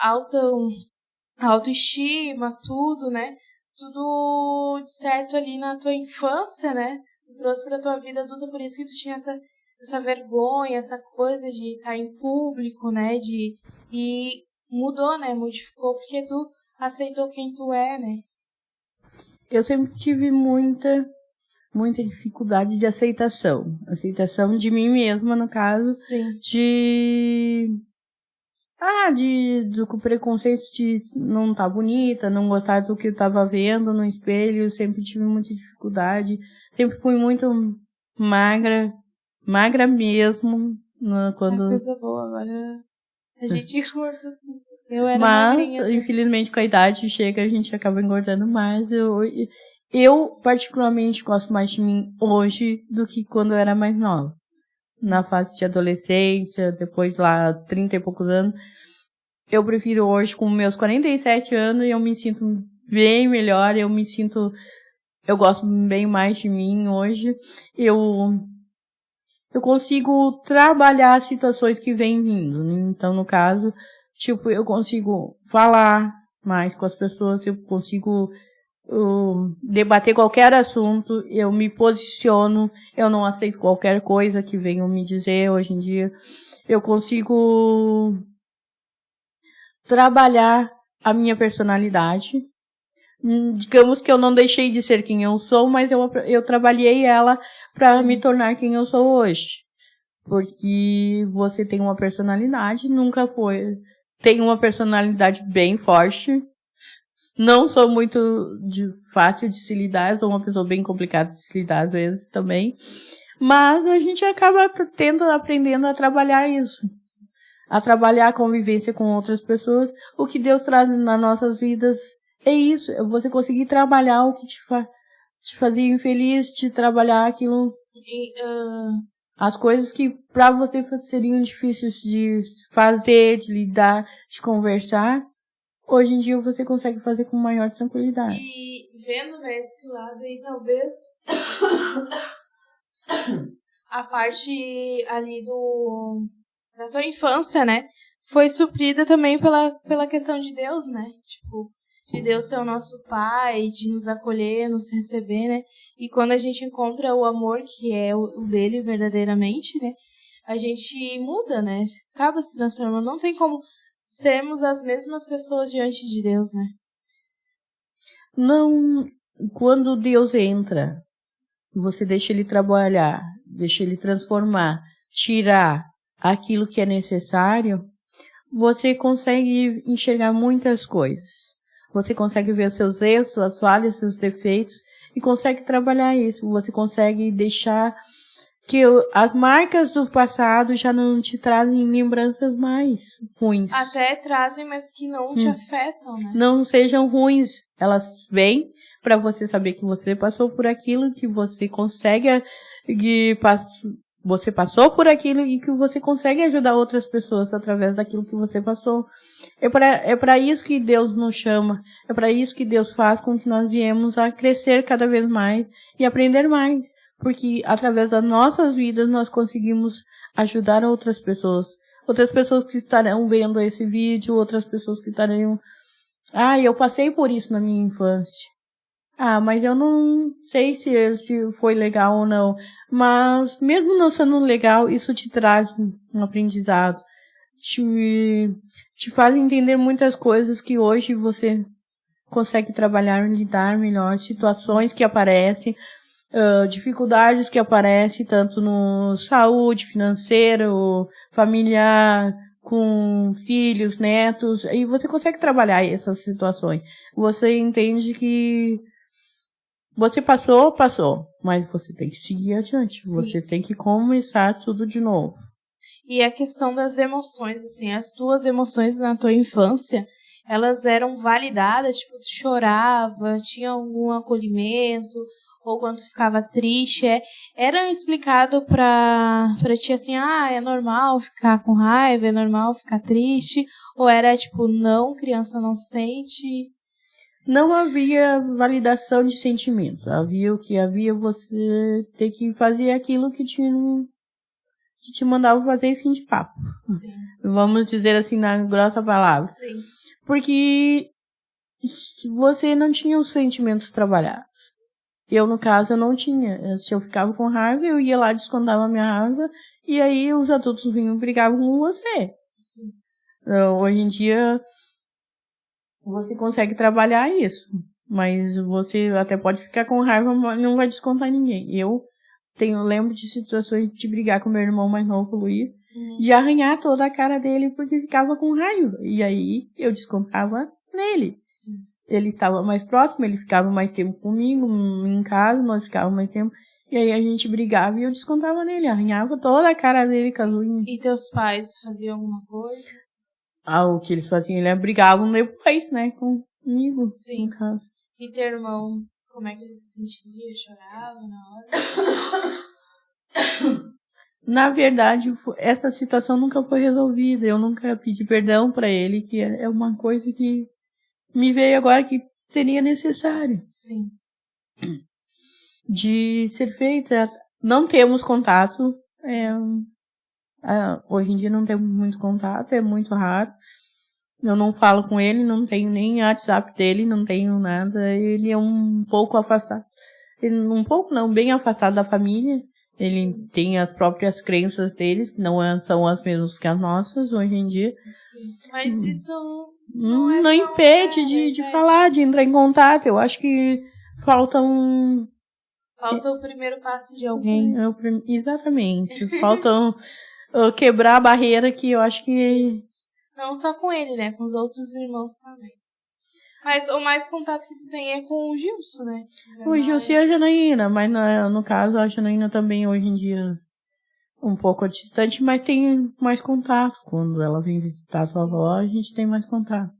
autoestima, tudo, né? Tudo de certo ali na tua infância, né? Tu trouxe pra tua vida adulta, por isso que tu tinha essa vergonha, essa coisa de estar em público, né? E mudou, né? Modificou porque tu aceitou quem tu é, né? Eu sempre tive muita dificuldade de aceitação. Aceitação de mim mesma, no caso. Sim. Com preconceito de não estar bonita, não gostar do que eu estava vendo no espelho, eu sempre tive muita dificuldade, sempre fui muito magra mesmo, quando... É coisa boa, agora a gente engordou tudo. Eu era magrinha. Mas, infelizmente, com a idade chega, a gente acaba engordando mais. Eu particularmente gosto mais de mim hoje do que quando eu era mais nova. Na fase de adolescência, depois lá, 30 e poucos anos. Eu prefiro hoje, com meus 47 anos, eu me sinto bem melhor, eu gosto bem mais de mim hoje. Eu consigo trabalhar as situações que vêm vindo. Então, no caso, tipo, eu consigo falar mais com as pessoas, eu consigo debater qualquer assunto, eu me posiciono, eu não aceito qualquer coisa que venham me dizer hoje em dia. Eu consigo trabalhar a minha personalidade. Digamos que eu não deixei de ser quem eu sou, mas eu trabalhei ela para me tornar quem eu sou hoje. Porque você tem uma personalidade, tem uma personalidade bem forte. Não sou muito fácil de se lidar, sou uma pessoa bem complicada de se lidar às vezes também. Mas a gente acaba aprendendo a trabalhar isso. A trabalhar a convivência com outras pessoas. O que Deus traz nas nossas vidas é isso. É você conseguir trabalhar o que te fazia infeliz, de trabalhar aquilo. As coisas que pra você seriam difíceis de fazer, de lidar, de conversar. Hoje em dia você consegue fazer com maior tranquilidade. E vendo nesse lado aí, talvez a parte ali da tua infância, né, foi suprida também pela questão de Deus, né, tipo, de Deus ser o nosso Pai, de nos acolher, nos receber, né, e quando a gente encontra o amor que é o dele verdadeiramente, né, a gente muda, né, acaba se transformando, não tem como sermos as mesmas pessoas diante de Deus, né? Não, quando Deus entra, você deixa ele trabalhar, deixa ele transformar, tirar aquilo que é necessário, você consegue enxergar muitas coisas. Você consegue ver os seus erros, suas falhas, seus defeitos e consegue trabalhar isso. Você consegue deixar que as marcas do passado já não te trazem lembranças mais ruins. Até trazem, mas que não te afetam, né? Não sejam ruins. Elas vêm para você saber que você passou por aquilo, que você consegue, você passou por aquilo e que você consegue ajudar outras pessoas através daquilo que você passou. É para isso que Deus nos chama. É para isso que Deus faz com que nós viemos a crescer cada vez mais e aprender mais. Porque através das nossas vidas nós conseguimos ajudar outras pessoas. outras pessoas que estarão vendo esse vídeo, outras pessoas que estarão... eu passei por isso na minha infância. Mas eu não sei se foi legal ou não. Mas mesmo não sendo legal, isso te traz um aprendizado. Te faz entender muitas coisas que hoje você consegue trabalhar, lidar melhor, situações que aparecem, dificuldades que aparecem, tanto no saúde, financeiro, familiar, com filhos, netos, e você consegue trabalhar essas situações. Você entende que você passou, mas você tem que seguir adiante. Sim. Você tem que começar tudo de novo. E a questão das emoções, assim, as tuas emoções na tua infância, elas eram validadas, tipo, tu chorava, tinha algum acolhimento, ou quando tu ficava triste, era explicado pra ti assim, é normal ficar com raiva, é normal ficar triste, ou era tipo, não, criança não sente? Não havia validação de sentimento, havia você ter que fazer aquilo que te mandava fazer fim de papo. Sim. Vamos dizer assim, na grossa palavra. Sim. Porque você não tinha os sentimentos trabalhados. Eu, no caso, eu não tinha. Se eu ficava com raiva, eu ia lá, descontava a minha raiva, e aí os adultos vinham e brigavam com você. Sim. Hoje em dia, você consegue trabalhar isso. Mas você até pode ficar com raiva, mas não vai descontar ninguém. Eu lembro de situações de brigar com meu irmão mais novo, o Luiz, de arranhar toda a cara dele porque ficava com raiva. E aí, eu descontava nele. Sim. Ele estava mais próximo, ele ficava mais tempo comigo, em casa, nós ficávamos mais tempo. E aí a gente brigava e eu descontava nele, arranhava toda a cara dele com as unhas. E teus pais faziam alguma coisa? O que eles faziam, eles brigavam depois, né, comigo. Sim. No caso. E teu irmão, como é que ele se sentia? Chorava na hora? Na verdade, essa situação nunca foi resolvida. Eu nunca pedi perdão pra ele, que é uma coisa que me veio agora que seria necessário. Sim. De ser feita. Não temos contato. Hoje em dia não temos muito contato, é muito raro. Eu não falo com ele, não tenho nem WhatsApp dele, não tenho nada. Ele é um pouco afastado. Um pouco não, bem afastado da família. Ele tem as próprias crenças deles, que não são as mesmas que as nossas hoje em dia. Sim. Mas isso não impede de falar, de entrar em contato. Eu acho que falta Falta o primeiro passo de alguém. Exatamente. Falta quebrar a barreira que eu acho que... Isso. Não só com ele, né? Com os outros irmãos também. Mas o mais contato que tu tem é com o Gilson, né? O Gilson e a Janaína, mas no caso a Janaína também hoje em dia um pouco distante, mas tem mais contato. Quando ela vem visitar a sua avó, a gente tem mais contato.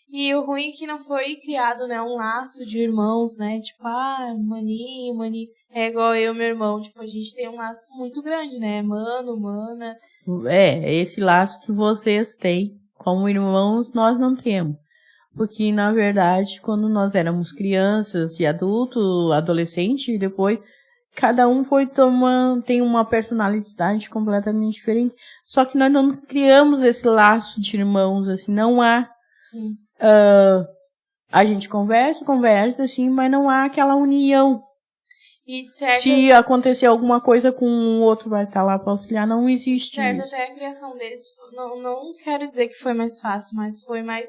E o ruim é que não foi criado, né, um laço de irmãos, né? Tipo, maninho. É igual eu e meu irmão. Tipo, a gente tem um laço muito grande, né? Mano, mana. Esse laço que vocês têm como irmãos, nós não temos. Porque, na verdade, quando nós éramos crianças e adultos, adolescentes, e depois, cada um tem uma personalidade completamente diferente. Só que nós não criamos esse laço de irmãos, assim, não há. Sim. A gente conversa, assim, mas não há aquela união. E certo, se acontecer alguma coisa com o outro, vai estar lá para auxiliar, não existe certo, isso. até a criação deles, não quero dizer que foi mais fácil, mas foi mais...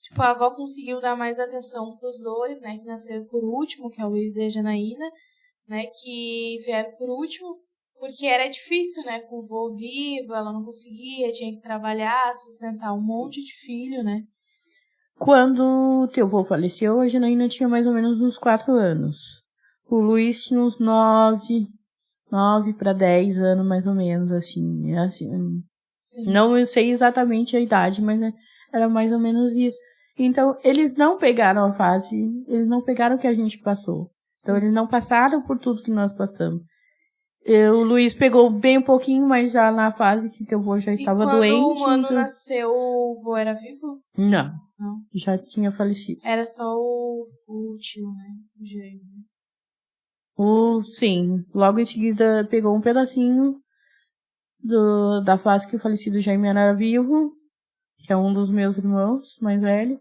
Tipo, a avó conseguiu dar mais atenção pros dois, né, que nasceram por último, que é o Luiz e a Janaína, né, que vieram por último, porque era difícil, né, com o vô vivo, ela não conseguia, tinha que trabalhar, sustentar um monte de filho, né. Quando teu vô faleceu, a Janaína tinha mais ou menos uns 4 anos. O Luiz tinha uns 9 para 10 anos, mais ou menos, assim. Sim. Não sei exatamente a idade, mas era mais ou menos isso. Então, eles não pegaram a fase, eles não pegaram o que a gente passou. Sim. Então, eles não passaram por tudo que nós passamos. O Luiz pegou bem um pouquinho, mas já na fase que teu vô já estava doente. E quando o Mano nasceu, o vô era vivo? Não. Já tinha falecido. Era só o tio, né? O gêmeo. Sim. Logo em seguida pegou um pedacinho da fase que o falecido Jaime era vivo, que é um dos meus irmãos mais velhos.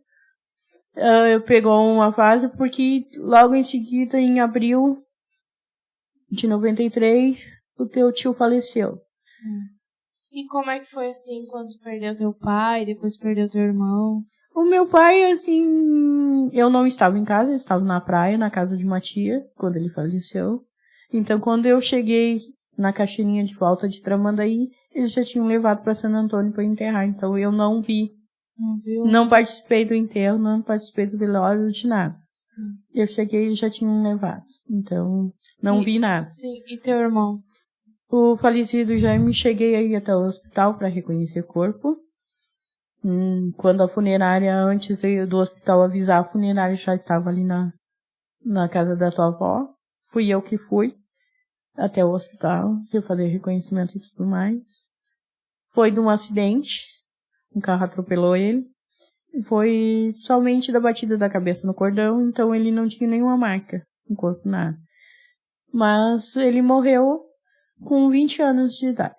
Pegou uma fase porque logo em seguida, em abril de 93, o teu tio faleceu. Sim. E como é que foi assim, quando tu perdeu teu pai, depois perdeu teu irmão? O meu pai, assim, eu não estava em casa, eu estava na praia, na casa de uma tia, quando ele faleceu. Então, quando eu cheguei na caixinha de volta de Tramandaí, eles já tinham levado para Santo Antônio para enterrar. Então, eu não vi. Não viu? Não participei do enterro, não participei do velório, de nada. Sim. Eu cheguei e eles já tinham levado. Então, não vi nada. Sim, e teu irmão? O falecido Jaime, cheguei aí até o hospital para reconhecer o corpo. Quando a funerária, antes do hospital avisar, a funerária já estava ali na casa da tua avó. Fui eu que fui até o hospital, eu fazer reconhecimento e tudo mais. Foi de um acidente, um carro atropelou ele. Foi somente da batida da cabeça no cordão, então ele não tinha nenhuma marca no corpo, nada. Mas ele morreu com 20 anos de idade.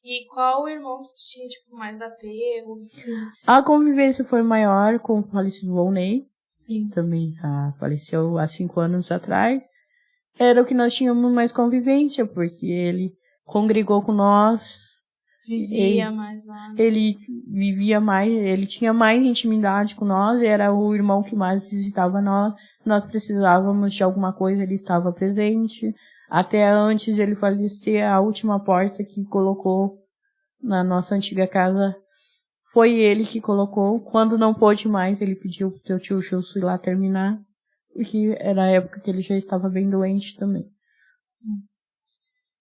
E qual irmão que tu tinha, tipo, mais apego? Sim. A convivência foi maior com o falecido Volney. Sim. Também faleceu há 5 anos atrás. Era o que nós tínhamos mais convivência, porque ele congregou com nós. Vivia mais lá. Ele vivia mais, ele tinha mais intimidade com nós, era o irmão que mais visitava nós. Nós precisávamos de alguma coisa, ele estava presente. Até antes de ele falecer, a última porta que colocou na nossa antiga casa foi ele que colocou. Quando não pôde mais, ele pediu pro teu tio Gilson ir lá terminar, porque era a época que ele já estava bem doente também. Sim.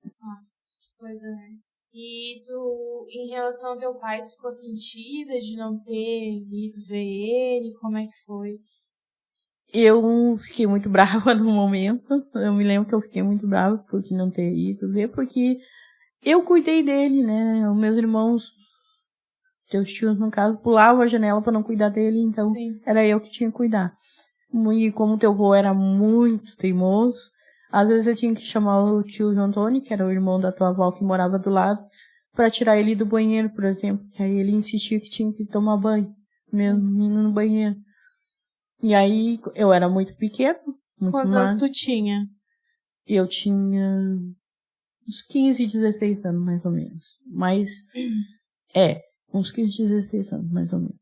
Que coisa, né? E tu, em relação ao teu pai, tu ficou sentida de não ter ido ver ele? Como é que foi? Eu fiquei muito brava no momento. Eu me lembro que eu fiquei muito brava por não ter ido ver, porque eu cuidei dele, né? Os meus irmãos, teus tios, no caso, pulavam a janela para não cuidar dele, então Sim. era eu que tinha que cuidar. E como teu avô era muito teimoso, às vezes eu tinha que chamar o tio João Antônio, que era o irmão da tua avó que morava do lado, para tirar ele do banheiro, por exemplo. Que aí ele insistia que tinha que tomar banho, mesmo indo no banheiro. E aí eu era muito pequeno. Quantos anos tu tinha? Eu tinha uns 15, 16 anos, mais ou menos. Mas, uns 15, 16 anos, mais ou menos.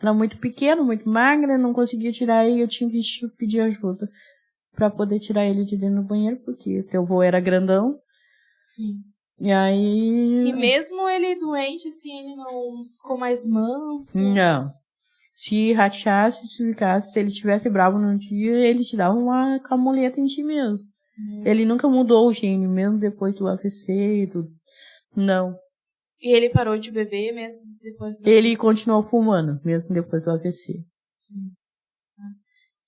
Era muito pequeno, muito magra, não conseguia tirar ele, eu tinha que pedir ajuda pra poder tirar ele de dentro do banheiro, porque teu avô era grandão. Sim. E aí... E mesmo ele doente, assim, ele não ficou mais manso? Não. Se rateasse, se ficasse, se ele estivesse bravo num dia, ele te dava uma camuleta em ti mesmo. Ele nunca mudou o gênio, mesmo depois do AVC e tudo. Não. E ele parou de beber mesmo depois do Ele AVC? continuou fumando, mesmo depois do AVC. Sim.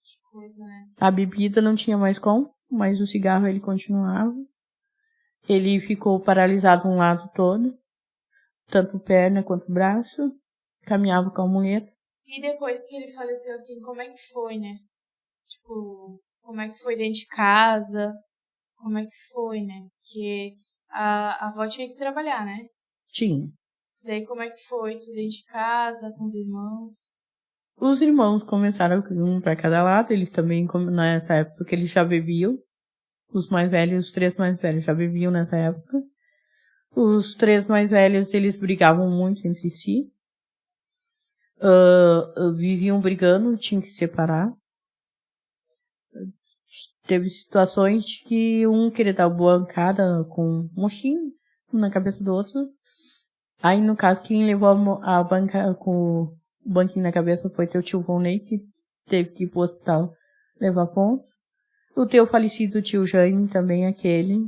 Que coisa, né? A bebida não tinha mais como, mas o cigarro ele continuava. Ele ficou paralisado um lado todo, tanto perna quanto braço. Caminhava com a muleta. E depois que ele faleceu, assim, como é que foi, né? Tipo, como é que foi dentro de casa? Como é que foi, né? Porque a avó tinha que trabalhar, né? Tinha. Daí como é que foi? Tu dentro de casa, com os irmãos? Os irmãos começaram um para cada lado, eles também, nessa época, eles já bebiam. Os mais velhos, os 3 mais velhos já bebiam nessa época. Os 3 mais velhos, eles brigavam muito entre si. Viviam brigando, tinham que separar. Teve situações de que um queria dar bancada com um mochinho na cabeça do outro. Aí, no caso, quem levou a banca com o banquinho na cabeça foi teu tio Volney, que teve que ir pro hospital levar ponto. O teu falecido tio Jaime também, aquele.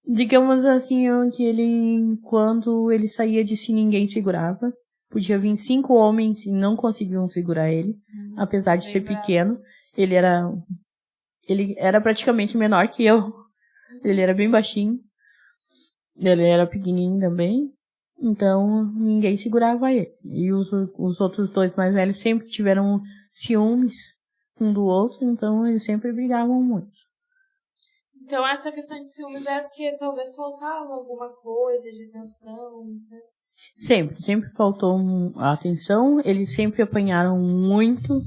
Digamos assim, que ele, quando ele saía de si, ninguém segurava. Podia vir 5 homens e não conseguiam segurar ele. Apesar de ser pequeno. Ele era praticamente menor que eu. Ele era bem baixinho. Ele era pequenininho também. Então, ninguém segurava ele. E os outros 2 mais velhos sempre tiveram ciúmes um do outro. Então, eles sempre brigavam muito. Então, essa questão de ciúmes é porque talvez faltava alguma coisa de atenção, né? Sempre faltou a atenção. Eles sempre apanharam muito.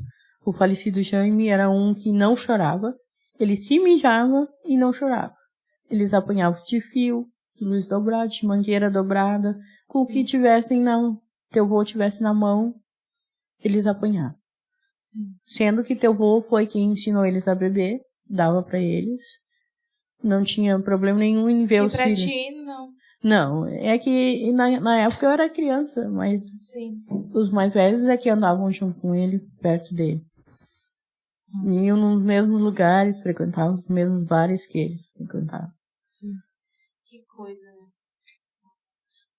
O falecido Jaime era um que não chorava. Ele se mijava e não chorava. Eles apanhavam de fio, de luz dobrada, de mangueira dobrada, com o que tivessem teu vô tivesse na mão, eles apanhavam. Sim. Sendo que teu vô foi quem ensinou eles a beber, dava pra eles. Não tinha problema nenhum em ver os filhos. E pra ti, não? Não, é que na época eu era criança, mas Sim. os mais velhos é que andavam junto com ele, perto dele. Iam nos mesmos lugares, frequentavam os mesmos bares que ele frequentava. Sim. Que coisa, né?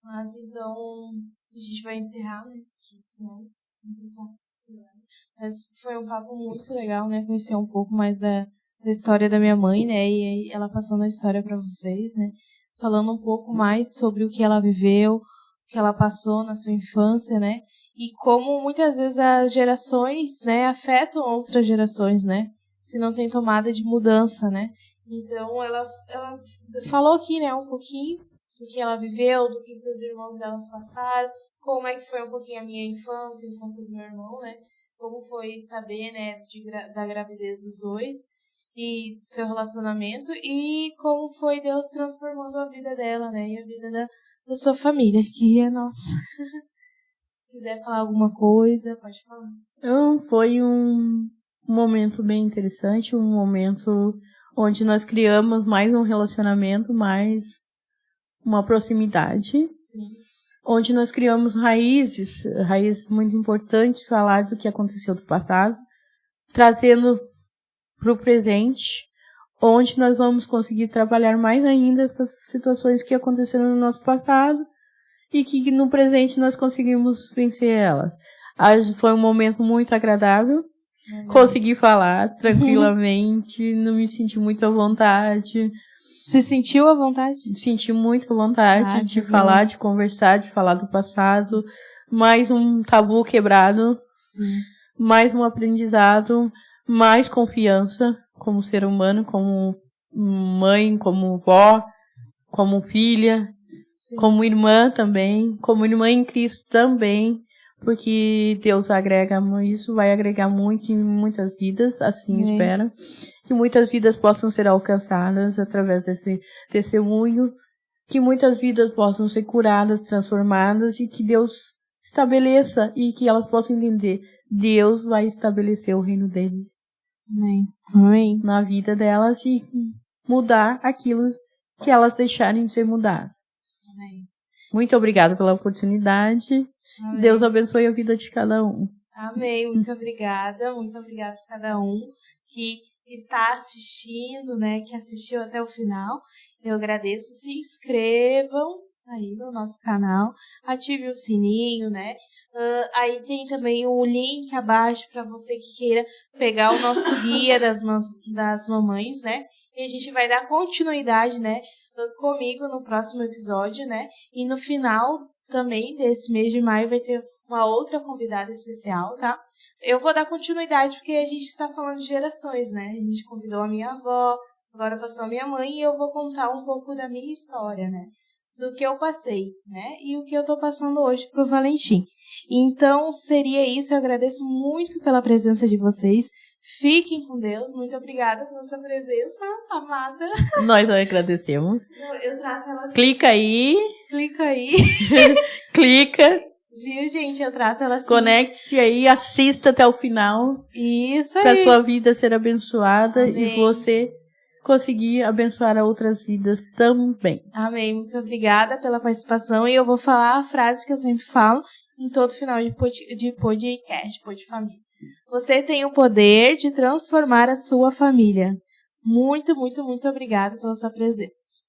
Mas então, a gente vai encerrar, né? Porque senão não precisa. Mas foi um papo muito legal, né? Conhecer um pouco mais da história da minha mãe, né? E ela passando a história para vocês, né? Falando um pouco mais sobre o que ela viveu, o que ela passou na sua infância, né? E como muitas vezes as gerações, né, afetam outras gerações, né? Se não tem tomada de mudança, né? Então, ela falou aqui, né, um pouquinho do que ela viveu, do que os irmãos delas passaram, como é que foi um pouquinho a minha infância, a infância do meu irmão, né? Como foi saber, né, da gravidez dos dois e do seu relacionamento e como foi Deus transformando a vida dela, né, e a vida da sua família, que é nossa. Se quiser falar alguma coisa, pode falar. Então, foi um momento bem interessante, um momento onde nós criamos mais um relacionamento, mais uma proximidade. Sim. Onde nós criamos raízes muito importantes, falar do que aconteceu do passado, trazendo para o presente, onde nós vamos conseguir trabalhar mais ainda essas situações que aconteceram no nosso passado e que no presente nós conseguimos vencer elas. Foi um momento muito agradável, consegui falar tranquilamente, não me senti muito à vontade. Se sentiu à vontade? Senti muito à vontade de falar, de conversar, de falar do passado. Mais um tabu quebrado. Sim. Mais um aprendizado. Mais confiança como ser humano, como mãe, como vó, como filha. Sim. Como irmã também. Como irmã em Cristo também. Porque Deus agrega isso, vai agregar muito em muitas vidas, assim espero. Que muitas vidas possam ser alcançadas através desse testemunho, que muitas vidas possam ser curadas, transformadas e que Deus estabeleça e que elas possam entender. Deus vai estabelecer o reino dele. Amém. Amém. Na vida delas e mudar aquilo que elas deixarem de ser mudadas. Amém. Muito obrigada pela oportunidade. Amém. Deus abençoe a vida de cada um. Amém. Muito obrigada a cada um que está assistindo, né, que assistiu até o final. Eu agradeço. Se inscrevam aí no nosso canal, ative o sininho, né? Aí tem também o link abaixo para você que queira pegar o nosso guia das mamães, né? E a gente vai dar continuidade, né, comigo no próximo episódio, né? E no final também desse mês de maio vai ter uma outra convidada especial, tá? Eu vou dar continuidade porque a gente está falando de gerações, né? A gente convidou a minha avó, agora passou a minha mãe e eu vou contar um pouco da minha história, né? Do que eu passei, né? E o que eu tô passando hoje pro Valentim. Então, seria isso. Eu agradeço muito pela presença de vocês. Fiquem com Deus. Muito obrigada pela sua presença, amada. Nós agradecemos. Eu traço ela assim. Clica aí. Clica. Viu, gente? Eu trato ela assim. Conecte-se aí, assista até o final. Isso aí. Para sua vida ser abençoada. Amém. E você conseguir abençoar a outras vidas também. Amém. Muito obrigada pela participação. E eu vou falar a frase que eu sempre falo em todo final de podcast, de família. Você tem o poder de transformar a sua família. Muito, muito, muito obrigada pela sua presença.